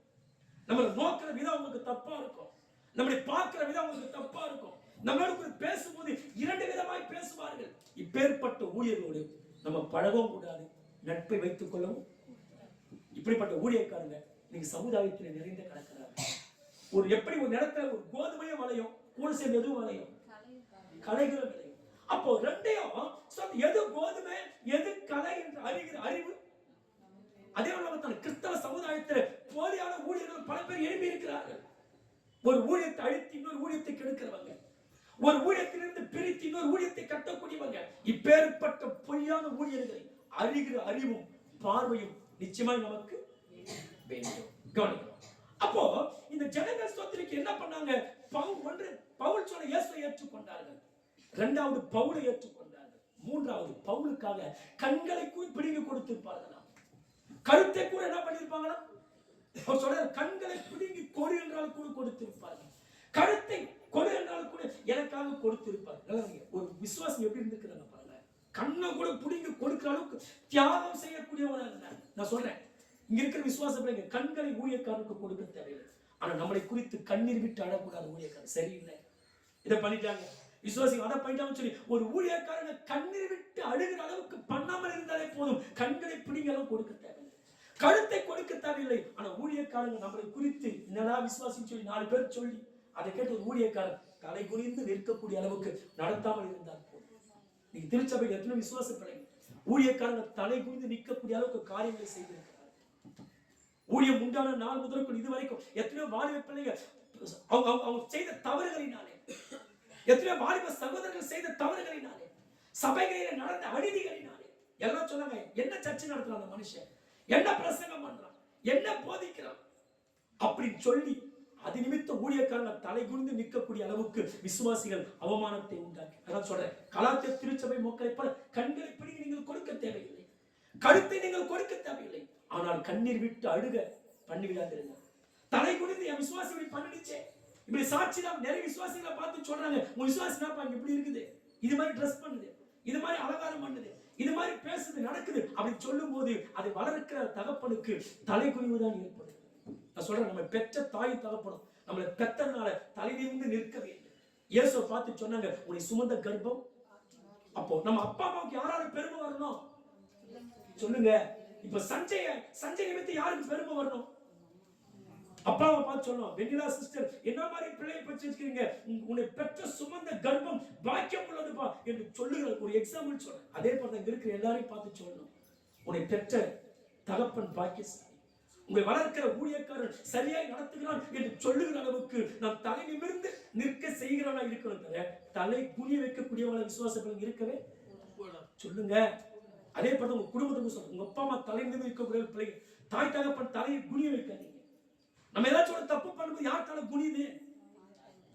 நம்மளை நோக்கிற விதம் அவங்களுக்கு தப்பா இருக்கும், நம்மளை பார்க்கிற விதம் அவங்களுக்கு தப்பா இருக்கும். நம்மளோட பேசும்போது 2 விதமாய் பேசுவார்கள். இப்பேற்பட்ட ஊழியர்களோடு நம்ம பழகவும் கூடாது, நட்பை வைத்துக் கொள்ளவும். இப்படிப்பட்ட ஊழியக்காரங்க நீங்க சமுதாயத்தில் நிறைந்த கிடக்கிறாங்க. ஒரு எப்படி ஒரு நேரத்தில் ஒரு கோதுமையும் வளையும், கூட சேர்ந்து எதுவும் வளையும், கலைகளும் விளையும். அப்போ ரெண்டையும் எது கோதுமை எது கலை என்று அறிகிற அறிவு. அதே போல கிறிஸ்தவ சமுதாயத்தில் போலியான ஊழியர்கள் பல பேர் எழுப்பி இருக்கிறார்கள். ஒரு ஊழியத்தை அழித்து இன்னொரு ஊழியத்தை கெடுக்கிறவங்க, ஒரு ஊழியத்திலிருந்து பிரித்து இன்னொரு ஊழியத்தை கட்டக்கூடியவங்க. இப்பேற்பட்ட பொய்யான ஊழியர்களை அறிகிற அறிவும் பார்வையும் நிச்சயமாய் நமக்கு வேண்டும். கவனிக்கணும். அப்போ இந்த ஜனங்கள் ஸ்தோத்திரிக்கு என்ன பண்ணாங்க? பவுல் சொன்ன இயேசுவை ஏற்றுக்கொண்டார்கள். 2வது பவுலை ஏற்றுக்கொண்டார்கள். 3வது பவுலுக்காக கண்களை கூட பிடுங்கி கொடுத்திருப்பார்களாம். கருத்தை கூட என்ன பண்ணிருப்பாங்களா? அவர் சொல்றார், கண்களை பிடுங்கி கொடு என்றால் கூட கொடுத்திருப்பார்கள், கருத்தை கொடு என்றால் கூட எனக்காக கொடுத்திருப்பார்கள். ஒரு விசுவாசம் எப்படி இருந்திருக்கிறாங்க பாருங்க. கண்ணை கூட பிடுங்கி கொடுக்கிற அளவுக்கு தியாகம் செய்யக்கூடியவங்க. நான் சொல்றேன், இங்க இருக்கிற விசுவாசம் கண்களை ஊழியக்காரனுக்கு கொடுக்க தேவையில்லை. ஆனா நம்மளை குறித்து கண்ணீர் விட்டு அழக்கூடாது. ஊழியக்காரன் சரியில்லை, இதை பண்ணிட்டாங்க, விசுவாசிகள் அதை பண்ணிட்டாங்கன்னு சொல்லி ஒரு ஊழியக்காரங்க கண்ணீர் விட்டு அழுகிற அளவுக்கு பண்ணாமல் இருந்தாலே போதும். கண்களை பிடிங்களும் கொடுக்க தேவையில்லை, கழுத்தை கொடுக்க தேவையில்லை. ஆனா ஊழியக்காரங்க நம்மளை குறித்து என்னடா விசுவாசின்னு சொல்லி 4 பேர் சொல்லி அதை கேட்டு ஒரு ஊழியக்காரன் தலை குறிந்து நிற்கக்கூடிய அளவுக்கு நடத்தாமல் இருந்தால் போதும். நீங்க திருச்சபையில் எத்தனை விசுவாச பிள்ளைங்க ஊழியக்காரங்க தலை குறிந்து நிற்கக்கூடிய அளவுக்கு காரியங்களை செய்திருக்கிறார். ஊழியம் உண்டான நாள் முதற்கொண்டு இதுவரைக்கும் எத்தனையோ வாலிப பிள்ளைகள் அவங்க செய்த தவறுகளினாலே, எத்தனையோ வாலிப சகோதரர்கள் செய்த தவறுகளினாலே, சபைகளில் நடந்த அநீதிகளினாலே எல்லாம் சொன்னாங்க, என்ன சர்ச்சை நடத்துறான் அந்த மனுஷன், என்ன பிரசங்கம் பண்றான், என்ன போதிக்கிறான் அப்படின்னு சொல்லி அது நிமித்த ஊழியக்காரங்க தலை குனிந்து நிற்கக்கூடிய அளவுக்கு விசுவாசிகள் அவமானத்தை உண்டாக்கி. அதான் சொல்றேன், கலாத்திய திருச்சபை மக்களை போல கண்களை பிடிக்க நீங்கள் கொடுக்க தேவையில்லை, கழுத்தை நீங்கள் கொடுக்க தேவையில்லை. ஆனால் கண்ணீர் விட்டு அழுக பண்ணிவிடாதிருங்க. தலை குனிந்து என் விசுவாசி பண்ணிடுச்சே, இப்படி சாட்சி தான் நிறைய விசுவாசிகளை பார்த்து சொல்றாங்க, உன் விசுவாசினாப்பா இங்க இப்படி இருக்குது, இது மாதிரி ட்ரெஸ் பண்ணுது, இது மாதிரி அலங்காரம் பண்ணுது, இது மாதிரி பேசுது, நடக்குது அப்படி சொல்லும் போது அதை வளர்க்கிற தகப்பனுக்கு தலைகுனிவுதான் ஏற்படுது. நான் சொல்றேன், நம்ம பெற்ற தாய் தகப்பனும் நம்மளை பெற்றனால தலை நிமிர்ந்து நிற்க வேண்டும். இயேசுவை பார்த்து சொன்னாங்க, உன்னை சுமந்த கர்ப்பம். அப்போ நம்ம அப்பா அம்மாவுக்கு யாராவது பெருமை வரணும் சொல்லுங்க. இப்ப சஞ்சய் நிமித்து யாருக்கு பெருமை வரணும்? அப்பாவை பார்த்து சொல்லணும், வெண்ணிலா சிஸ்டர் என்ன மாதிரி பிள்ளையை பெற்றிருக்கீங்க, உன்னை பெற்ற சுமந்த கர்ப்பம் பாக்கியம் உள்ளதுப்பா என்று சொல்லுகிற ஒரு எக்ஸாம்பிள் சொல்றேன். அதே போல இங்க இருக்கிற எல்லாரையும் பார்த்து சொல்லணும், உன்னை பெற்ற தகப்பன் பாக்கியசாலி, உங்களை வளர்க்கிற ஊழியக்காரன் சரியாய் நடத்துகிறான் என்று சொல்லுகிற அளவுக்கு நாம் தலை நிமிர்ந்து நிற்க செய்கிறவனா இருக்கணும். தவிர தலை குனிய வைக்கக்கூடியவள விசுவாசங்கள் இருக்கவே சொல்லுங்க. அதே போல உங்க குடும்பத்துக்கு சொல்லுங்க, உங்க அப்பா அம்மா தலை நிமிர்ந்து இருக்கக்கூடிய பிள்ளை, தாய் தகப்பன் தலையை குனிய வைக்காதீங்க. நம்ம ஏதாச்சும் ஒரு தப்பு பண்ணும்போது யார் தலை குனியுது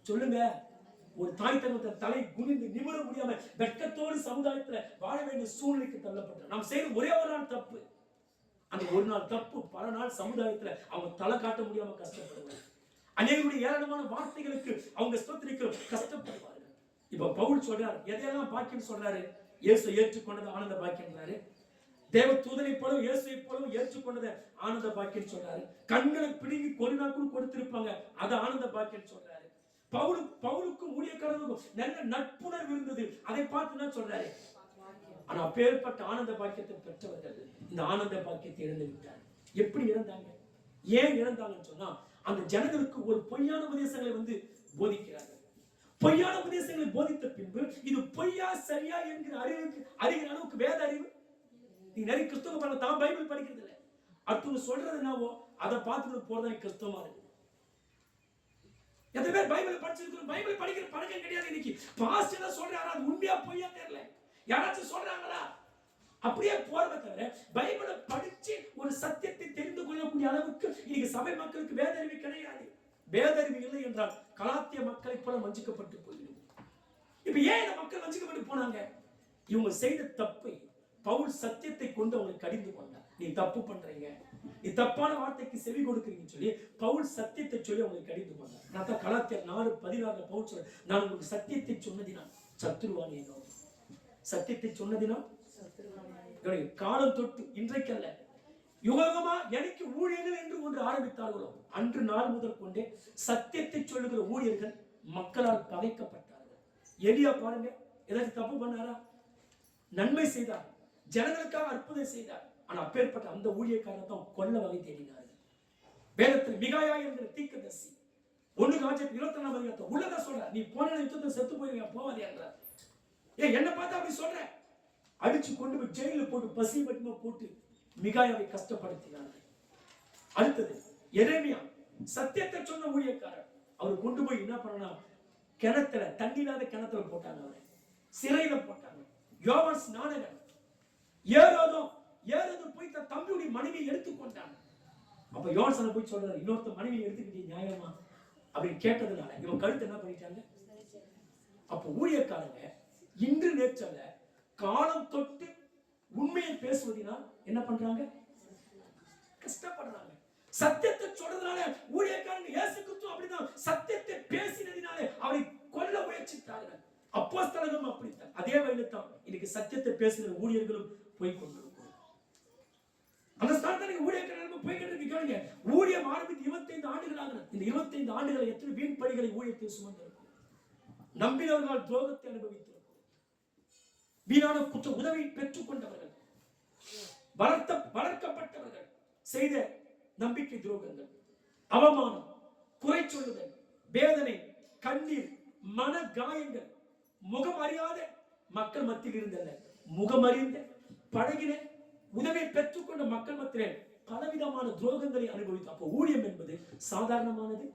சொல்லுங்க. ஒரு தாய் தகப்பன் தலை குனிந்து நிமிர முடியாம வெட்கத்தோடு சமுதாயத்துல வாழ வேண்டிய சூழ்நிலைக்கு தள்ளப்பட்ட நாம் செய்த ஒரே ஒரு நாள் தப்பு, அந்த ஒரு நாள் தப்பு பல நாள் சமுதாயத்துல அவங்க தலை காட்ட முடியாம கஷ்டப்படுவாங்க. அநேகருடைய ஏராளமான வார்த்தைகளுக்கு அவங்க ஸ்தோத்திரிக்க கஷ்டப்படுவார்கள். இப்ப பவுல் சொல்றாரு, எதையெல்லாம் பாக்கியம் சொல்றாரு? இயேசு ஏற்றுக்கொண்டது ஆனந்த பாக்கியம். தேவ தூதனை போலவும் இயேசுவை போலவும் ஏற்றுக்கொண்டதை ஆனந்த பாக்கியம் சொல்றாரு. கண்களை பிடுங்கி கொடிநாக்கும் கொடுத்திருப்பாங்க, அது ஆனந்த பாக்கியம் சொல்றாரு. பவுலுக்கும் ஊழியக்காரர்களுக்கும் நல்ல நட்புணர்வு இருந்தது, அதை பார்த்து தான் சொல்றாரு. ஆனா அப்பேற்பட்ட ஆனந்த பாக்கியத்தை பெற்றவர்கள் இந்த ஆனந்த பாக்கியத்தை இழந்து விட்டார். எப்படி இழந்தாங்க? ஏன் இழந்தாங்கன்னு சொன்னா, அந்த ஜனங்களுக்கு ஒரு பொய்யான உபதேசங்களை போதிக்கிறார்கள். பொய்யான உபதேசங்களை போதித்த பின்பு இது பொய்யா சரியா என்கிற அறிகிற அளவுக்கு வேத அறிவு நீ நிறைய கிறிஸ்தவ பண்ண தான் பைபிள் படிக்கிறது இல்லை, அடுத்தவங்க சொல்றது என்னவோ அதை பார்த்துட்டு போறதா கிறிஸ்தவமா இருக்கு. எத்தனை பேர் பைபிள் படிச்சிருக்கோம், பைபிள் படிக்கிற பழக்கம் கிடையாது. இன்னைக்கு பாஸ்டர் தான் சொல்றாரு, அது உண்மையா பொய்யா தெரியல, யாராச்சும் சொல்றாங்களா அப்படியே போறத தவிர பைபிளை படிச்சு ஒரு சத்தியத்தை தெரிந்து கொள்ளக்கூடிய அளவுக்கு இன்னைக்கு சபை மக்களுக்கு வேத அறிவு கிடையாது. வேத அறிவு இல்லை என்றால் கலாத்திய மக்களை போல வஞ்சிக்கப்பட்டு போயிடும். இப்ப ஏன் இந்த மக்கள் வஞ்சிக்கப்பட்டு போனாங்க? இவங்க செய்த தப்பை பவுல் சத்தியத்தை கொண்டு அவங்களுக்கு கடிந்து கொண்டார். நீ தப்பு பண்றீங்க, நீ தப்பான வார்த்தைக்கு செவி கொடுக்குறீங்கன்னு சொல்லி பவுல் சத்தியத்தை சொல்லி அவங்களுக்கு கடிந்து கொண்டார். நான் தான் கலாத்தியர் 4:16 பவுல் சொல்ற, நான் உங்களுக்கு சத்தியத்தை சொன்னதினால் சத்துருவானே என்னோ, சத்தியத்தை சொன்னதினால் காலம் தொட்டு இன்றைக்கல்ல யுகமா எனக்கு ஊழியர்கள் என்று ஒன்று ஆரம்பித்தார்களோ அன்று நாள் முதல் கொண்டே சத்தியத்தை சொல்லுகிற ஊழியர்கள் மக்களால் பகைக்கப்பட்டார்கள். எலியா பாருங்க, ஏதாச்சும் தப்பு பண்ணாரா? நன்மை செய்தார், ஜனங்களுக்காக அற்புதம் செய்தார். ஆனா அப்பேற்பட்ட அந்த ஊழியக்காரர் தான் கொல்ல வகை தேடினார்கள். வேதத்தில் மிகாயா என்கிற தீர்க்கதரிசி 1:22 உள்ளதா சொல்ற, நீ போன யுத்தத்தை செத்து போயிருங்க, போவாதே என்றார். என்ன பார்த்தா அப்படி சொல்ற? அடிச்சு கொண்டு போய் ஜெயில போட்டு பசி பட்டிமா போட்டு மிகாயாவை கஷ்டப்படுத்தினார்கள். அடுத்தது எரேமியா, சத்தியத்தை சொன்ன ஊழியக்காரர், அவர் கொண்டு போய் என்ன பண்ணா, கிணத்துல தண்ணி இல்லாத கிணத்துல போட்டாங்க, அவரை சிறையில போட்டாங்க. யோவான் ஸ்நானகன் ஏரோது போய் தன் தம்பியுடைய மனைவியை எடுத்துக்கொண்டாங்க. அப்ப யோவான் போய் சொல்றாரு, இன்னொருத்த மனைவியை எடுத்துக்கிட்டீங்க நியாயமா அப்படின்னு கேட்டதுனால இவன் கழுத்து என்ன பண்ணிட்டாங்க. அப்ப ஊழியக்காரங்க இன்று நேற்றல்ல காலம் தொட்டு உண்மையை பேசுவதனால் என்ன பண்றாங்க? கஷ்டப்படுறாங்க. சத்தியத்தை சொல்றதுனால ஊழியக்காரங்க இயேசு கிறிஸ்து அப்படிதான் சத்தியத்தை பேசினதினாலே அவரை கொல்ல முயற்சித்தார்கள். அப்போஸ்தலர்களும் அப்படித்தான். அதே வழியில் தான் இன்னைக்கு சத்தியத்தை பேசுகிற ஊழியர்களும் போய் கொண்டிருக்கிறோம். அந்த ஸ்தானத்தில் ஊழியக்காரர்கள் போய்கிட்டு இருக்காங்க. ஊழியம் ஆரம்பித்து 25 ஆண்டுகள் ஆகிறது. இந்த 25 ஆண்டுகளை எத்தனை வீண் பழிகளை ஊழியத்தை சுமந்திருக்கும். நம்பினவர்கள் துரோகத்தை அனுபவித்திருக்கும். வீணான குற்ற உதவி பெற்றுக் கொண்டவர்கள், வளர்க்கப்பட்டவர்கள் செய்த நம்பிக்கை துரோகங்கள், அவமானம், குறை சொல்லுதல், வேதனை, கண்ணீர், மன காயங்கள், முகம் அறியாத மக்கள் மத்தியில் இருந்தல்ல, முகமறிந்த பழகின உதவியை பெற்றுக்கொண்ட மக்கள் மத்தியிலே பலவிதமான துரோகங்களை அனுபவித்து. அப்போ ஊழியம் என்பது சாதாரணமானது.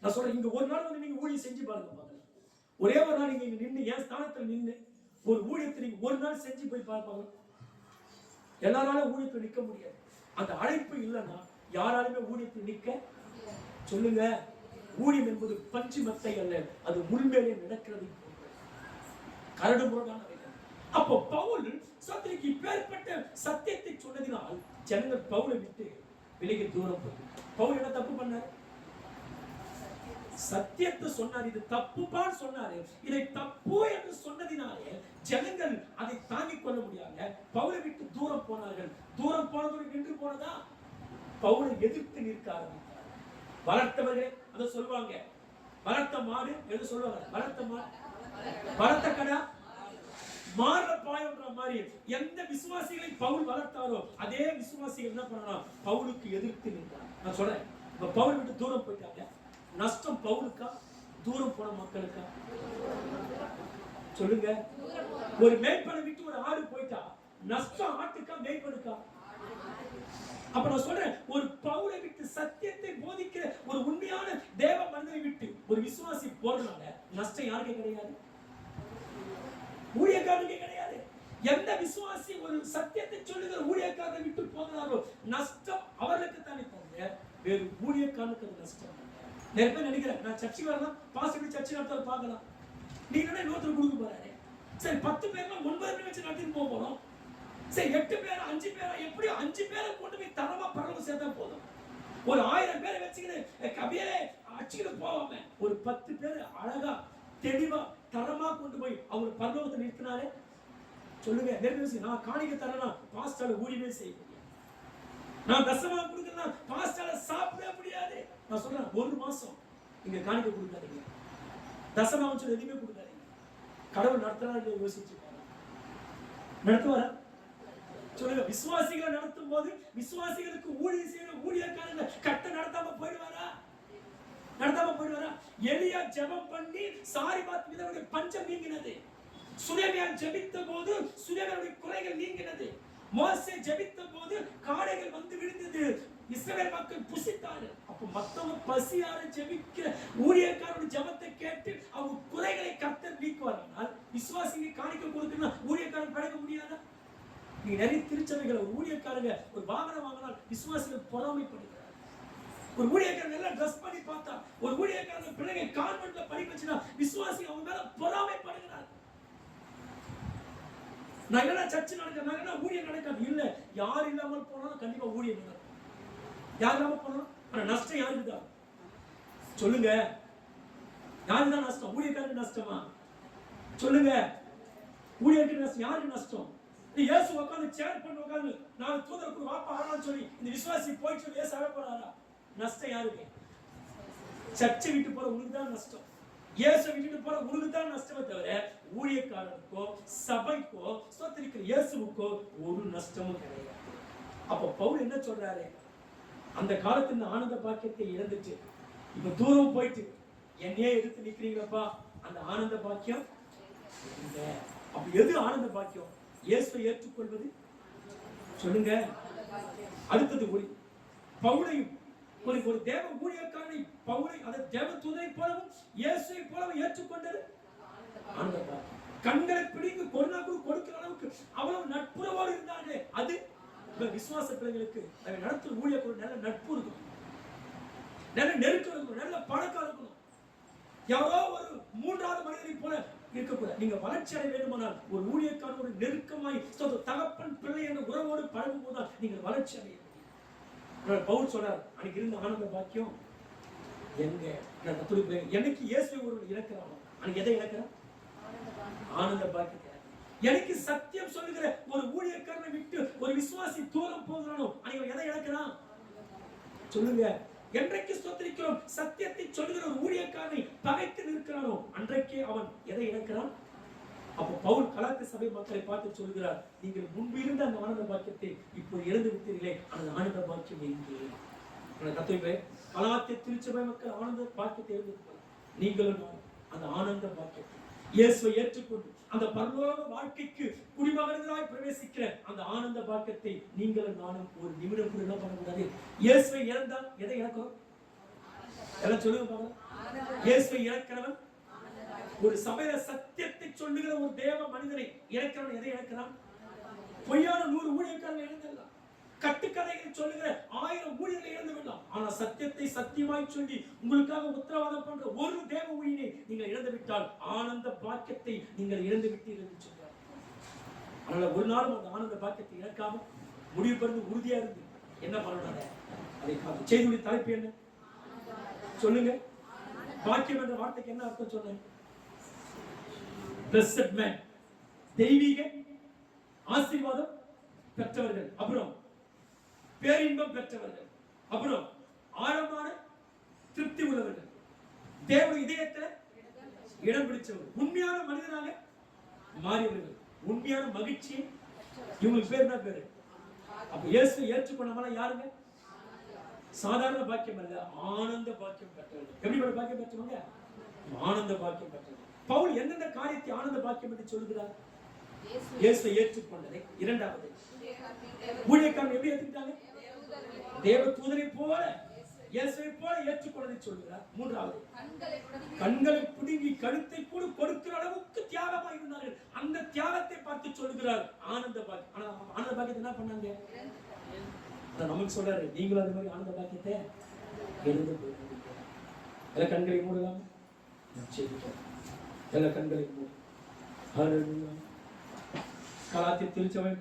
நான் சொல்றேன், இங்க ஒரு நாள் நீங்க ஊழியம் செஞ்சு பாருங்க. ஒரே ஒரு நாள் நீங்க நின்று என் ஸ்தானத்தில் நின்று ஒரு ஊழியத்தை நீங்க ஒரு நாள் செஞ்சு போய் பார்ப்பாங்க. எல்லாராலும் ஊழியத்தில் நிற்க முடியாது. அந்த அழைப்பு இல்லைன்னா யாராலுமே ஊழியத்தில் நிற்க சொல்லுங்க. ஊழியம் என்பது பஞ்சு மத்தை அல்ல, அது முள்மேலே நடக்கிறது கரடு முரடான. அப்போ பவுல் சத்திரிக்கு பேர்பட்ட சத்தியத்தை சொன்னதினால் ஜனங்கள் பவுலை விட்டு விலகி தூரம் போய். பவுல் என்ன தப்பு பண்ணார்? சத்தியத்தை சொன்னார், இது தப்புப்பான்னு சொன்னாரு. இதை தப்பு என்று சொன்னதினாலே ஜனங்கள் அதை தாங்கிக் கொள்ள முடியாத பவுலை விட்டு தூரம் போனார்கள். தூரம் போனதோடு நின்று போனதா? பவுலை எதிர்த்து நிற்க ஆரம்பித்தார். வளர்த்தவர்களே அதை சொல்லுவாங்க, வளர்த்த மாடு என்று சொல்லுவாங்க. வளர்த்த மாடு, வளர்த்த கடா, மாற பாயம்ன்ற மாதிரி எந்த விசுவாசிகளை பவுல் வளர்த்தாரோ அதே விசுவாசிகள் என்ன பண்ணலாம், பவுலுக்கு எதிர்த்து நின்றார். நான் சொல்றேன், இப்ப பவுல் விட்டு தூரம் போயிட்டாங்க. நஷ்டம் பவுலுக்கா, தூரம் போன மக்களுக்கா? சொல்லுங்க. ஒரு மேய்ப்பனை விட்டு ஒரு ஆடு போயிட்டா நஷ்டம் ஆட்டுக்கா மேய்ப்பனுக்கா? அப்ப நான் சொல்றேன், ஒரு பவுலை விட்டு சத்தியத்தை போதிக்கிற ஒரு உண்மையான தேவ மனிதனை விட்டு ஒரு விசுவாசி போறதுனால நஷ்டம் யாருக்கே கிடையாது, ஊழியக்காரனுக்கே கிடையாது. எந்த விசுவாசி ஒரு சத்தியத்தை சொல்லுகிற ஊழியக்காரனை விட்டு போகிறாரோ நஷ்டம் அவர்களுக்கு தானே தவிர வேறு ஊழியக்காரனுக்கு அது நஷ்டம். நிறைய பேர் நினைக்கிறேன், நான் சர்ச்சைக்கு வரலாம், பாசிபிள் சர்ச்சை நடத்த பார்க்கலாம், நீங்க இன்னொருத்தர் கொடுக்க போறாரு, சரி 10 பேர்லாம் 9 பேர் வச்சு நடத்திட்டு போறோம், சரி 8 பேர் 5 பேரா, எப்படியோ 5 பேரை கொண்டு போய் தரமா பரவ சேர்த்தா போதும். ஒரு 1000 பேரை வச்சுக்கிட்டு கபியலே அடிச்சுக்கிட்டு போவாம ஒரு 10 பேர் அழகா தெளிவா தரமா கொண்டு போய் அவங்க பரலோகத்தை நிறுத்தினாலே சொல்லுங்க. நெருங்கி நான் காணிக்க தரேன்னா பாஸ்டால ஊழியமே செய்ய முடியாது, நான் தசமா கொடுக்கறேன்னா பாஸ்டால சாப்பிட முடியாது. நான் சொல்றேன், 1 மாசம் நீங்க காணிக்க கொடுக்காதீங்க, தசமா வச்சு எதுவுமே கொடுக்காதீங்க. கடவுள் நடத்துறாரு யோசிச்சு நடத்துவாரா? சொல்லுங்க. விசுவாசிகளை நடத்தும் போது விசுவாசிகளுக்கு ஊழியம் செய்யற ஊழியக்காரங்க கட்ட நடத்தாம போயிடுவாரா? நடத்தாம போயிடுவாரா? எலியா ஜெபம் பண்ணி சாரிபாத் விதவையுடைய பஞ்சம் நீங்கினது. சுலேமியான் ஜெபித்த போது சுலேமியானுடைய குறைகள் நீங்கினது. மோசே ஜெபித்த போது காடைகள் வந்து விழுந்தது, இஸ்ரவேல் மக்கள் புசித்தார்கள். அப்ப மத்தவங்க பசியார ஜெபிக்கிற ஊழியக்காரனுடைய ஜெபத்தை கேட்டு அவங்க குறைகளை கர்த்தர் நீக்குவார்கள். விசுவாசிக்கு காணிக்க கொடுக்கணும்னா ஊழியக்காரன் படைக்க முடியாதா? நீங்க நிறைய திருச்சபைகளை ஊழியக்காரங்க ஒரு வாகனம் வாங்கினால் விசுவாசிகள் பொறாமைப்படுகிறார். ஒரு ஊழியக்காரன் நல்லா ட்ரெஸ் பண்ணி பார்த்தா, ஒரு ஊழியக்காரன் பிள்ளைங்க கான்வென்ட்ல படிக்க வச்சுனா விசுவாசி அவங்க மேல பொறாமைப்படுகிறார். நான் என்ன சர்ச்சை நடக்க, நான் என்ன ஊழியம் நடக்காது இல்ல, யார் இல்லாமல் போனாலும் கண்டிப்பா ஊழியம் நடக்கும். யார் இல்லாம போனாலும் ஆனா நஷ்டம் யாருக்கு தான்? சொல்லுங்க. யாருக்கு தான் நஷ்டம்? ஊழியக்காரருக்கு நஷ்டமா? சொல்லுங்க. ஊழியருக்கு நஷ்டம், யாருக்கு நஷ்டம்? இயேசு உட்கார்ந்து சேர் பண்ணி உட்கார்ந்து நான் தூதருக்கு வாப்பா ஆறான்னு சொல்லி இந்த விசுவாசி போயிட்டு இயேசு அழ போறாரா? நஷ்டம் யாருக்கு? சர்ச்சை விட்டு போற உங்களுக்கு தான் நஷ்டம். இயேசு விட்டுட்டு போற உங்களுக்கு தான் நஷ்டமே தவிர ஊழியக்காரனுக்கோ சபைக்கோ ஸ்தோத்திரிக்கிற இயேசுவுக்கோ ஒரு நஷ்டமும் கிடையாது. அப்ப பவுல் என்ன சொல்றாரு? அந்த காலத்துல ஆனந்த பாக்கியத்தை இழந்துட்டு இப்ப தூரம் போயிட்டு என்னையே எடுத்து நிக்கிறீங்களப்பா, அந்த ஆனந்த பாக்கியம் இல்ல. அப்ப எது ஆனந்த பாக்கியம்? இயேசுவை ஏற்றுக்கொள்வது. சொல்லுங்க. அடுத்தது பவுலையும் ஒரு தேவ ஊழியக்காரனை பவுலை அதை தேவ தூதரை போலவும் இயேசுவை போலவும் ஏற்றுக்கொண்டது ஆனந்த பாக்கியம். கண்களை பிடித்து கொரோனா கொடுக்கிற அளவுக்கு அவ்வளவு நட்புறவோடு இருந்தாங்க. அது விசுவாச பிள்ளைகளுக்கு அதை நடத்தும் ஊழியர்கள் நல்ல நட்பு இருக்கணும், நல்ல நெருக்கம் இருக்கணும், நல்ல பழக்கம் இருக்கணும். யாரோ ஒரு 3வது மனிதரை போல இருக்கக்கூடாது. நீங்க வளர்ச்சி அடைய வேண்டுமானால் ஒரு ஊழியக்காரன் ஒரு நெருக்கமாய் தகப்பன் பிள்ளை என்ற உறவோடு பழகும் போதுதான் நீங்கள் வளர்ச்சி அடைய முடியும். பவுல் சொல்றார், அன்னைக்கு இருந்த ஆனந்த பாக்கியம் எங்க? எனக்கு இயேசுவை ஒருவன் இழக்கிறானோ அன்னைக்கு எதை இழக்கிறான்? ஆனந்த பாக்கியத்தை. எனக்கு சத்தியம் சொல்லுகிற ஒரு ஊழியக்காரனை விட்டு ஒரு விசுவாசி தூரம் போகிறானோ அன்னைக்கு எதை இழக்கிறான்? சொல்லுங்க. என்றைக்கு ஸ்தோத்திரிக்கிறோம் சத்தியத்தை சொல்லுகிற ஒரு ஊழியக்காரனை பகைத்து நிற்கிறானோ அன்றைக்கே அவன் எதை இழக்கிறான்? அப்ப பவுல் கலாத்திய சபை மக்களை பார்த்து சொல்கிறார், நீங்கள் முன்பு இருந்த அந்த ஆனந்த பாக்கியத்தை இப்போ இழந்து விட்டீர்களே, அந்த ஆனந்த பாக்கியம் எங்கே? கலாத்திய திருச்சபை மக்கள் ஆனந்த பாக்கியத்தை இழந்து நீங்களும் அந்த ஆனந்த பாக்கியத்தை இயேசுவை ஏற்றுக்கொண்டு அந்த பரலோக வாழ்க்கைக்கு குடிமகன்களாய் பிரவேசிக்கிற அந்த ஆனந்த பாக்கியத்தை நீங்களும் நானும் ஒரு நிமிடம் கூட என்ன பண்ணக்கூடாது. இயேசுவை இழந்தால் எதை இழக்கிறோம்? எல்லாம் சொல்லுங்க பாருங்க. இயேசுவை இழக்கிறவன், ஒரு சபையில சத்தியத்தை சொல்லுகிற ஒரு தேவ மனிதனை இழக்கிறவன் எதை இழக்கிறான்? பொய்யான 100 ஊழியக்காரர்கள் இழந்துடலாம், கட்டுக்கதைகளை சொல்லுகிற 1000 ஊழியர்களை இழந்து விடலாம். ஆனா சத்தியத்தை சத்தியமாய் சொல்லி உங்களுக்காக உத்தரவாதம் பண்ற ஒரு தேவ ஊழியனை நீங்கள் இழந்து விட்டால் ஆனந்த பாக்கியத்தை நீங்கள் இழந்து விட்டீர்கள் என்று சொல்றார். அதனால ஒரு நாளும் அந்த ஆனந்த பாக்கியத்தை இழக்காம முடிவு பண்ணி உறுதியா இருந்து என்ன பண்ணணும்? அதை செய்தியுடைய தலைப்பு என்ன சொல்லுங்க? பாக்கியம் என்ற வார்த்தைக்கு என்ன அர்த்தம் சொன்னேன்? blessed man, தெய்வீக ஆசீர்வாதம் பெற்றவர்கள், அப்புறம் பேரின்பம் பெற்றவர்கள், அப்புறம் ஆழமான திருப்தி உள்ளவர்கள், தேவ இதயத்தில் இடம் பிடிச்சவர்கள், உண்மையான மனிதனாக மாறியவர்கள், உண்மையான மகிழ்ச்சி. இவங்களுக்கு பேர் என்ன பேரு? அப்ப இயேசு ஏற்றுக்கொண்டவங்க யாருங்க? சாதாரண பாக்கியம் அல்ல, ஆனந்த பாக்கியம் பெற்றவர்கள். எப்படிப்பட்ட பாக்கியம் பெற்றவங்க? ஆனந்த பாக்கியம் பெற்றவர்கள். பவுல் எந்தெந்த காரியத்தை ஆனந்த பாக்கியம் என்று சொல்கிறார்? இயேசுவை ஏற்றுக்கொண்டதை. இரண்டாவது, ஊழியக்காரன் எப்படி ஏற்றுக்கிட்டாங்க? தேவ தூதரை போல, இயேசுவை போல ஏற்றுக்கொண்டதை சொல்கிறார். மூன்றாவது, கண்களை பிடுங்கி கழுத்தை கூட கொடுக்கிற அளவுக்கு தியாகமாக இருந்தார்கள். அந்த தியாகத்தை பார்த்து சொல்கிறார் ஆனந்த பாக்கியம். ஆனா ஆனந்த பாக்கியத்தை என்ன பண்ணாங்க? நமக்கு சொல்றாரு, நீங்களும் அது மாதிரி ஆனந்த பாக்கியத்தை எழுந்து போயிருந்தீங்க. எல்லா கண்களை மூடலாம், எல்லா கண்களை மூட. கலாத்திய திருச்சபை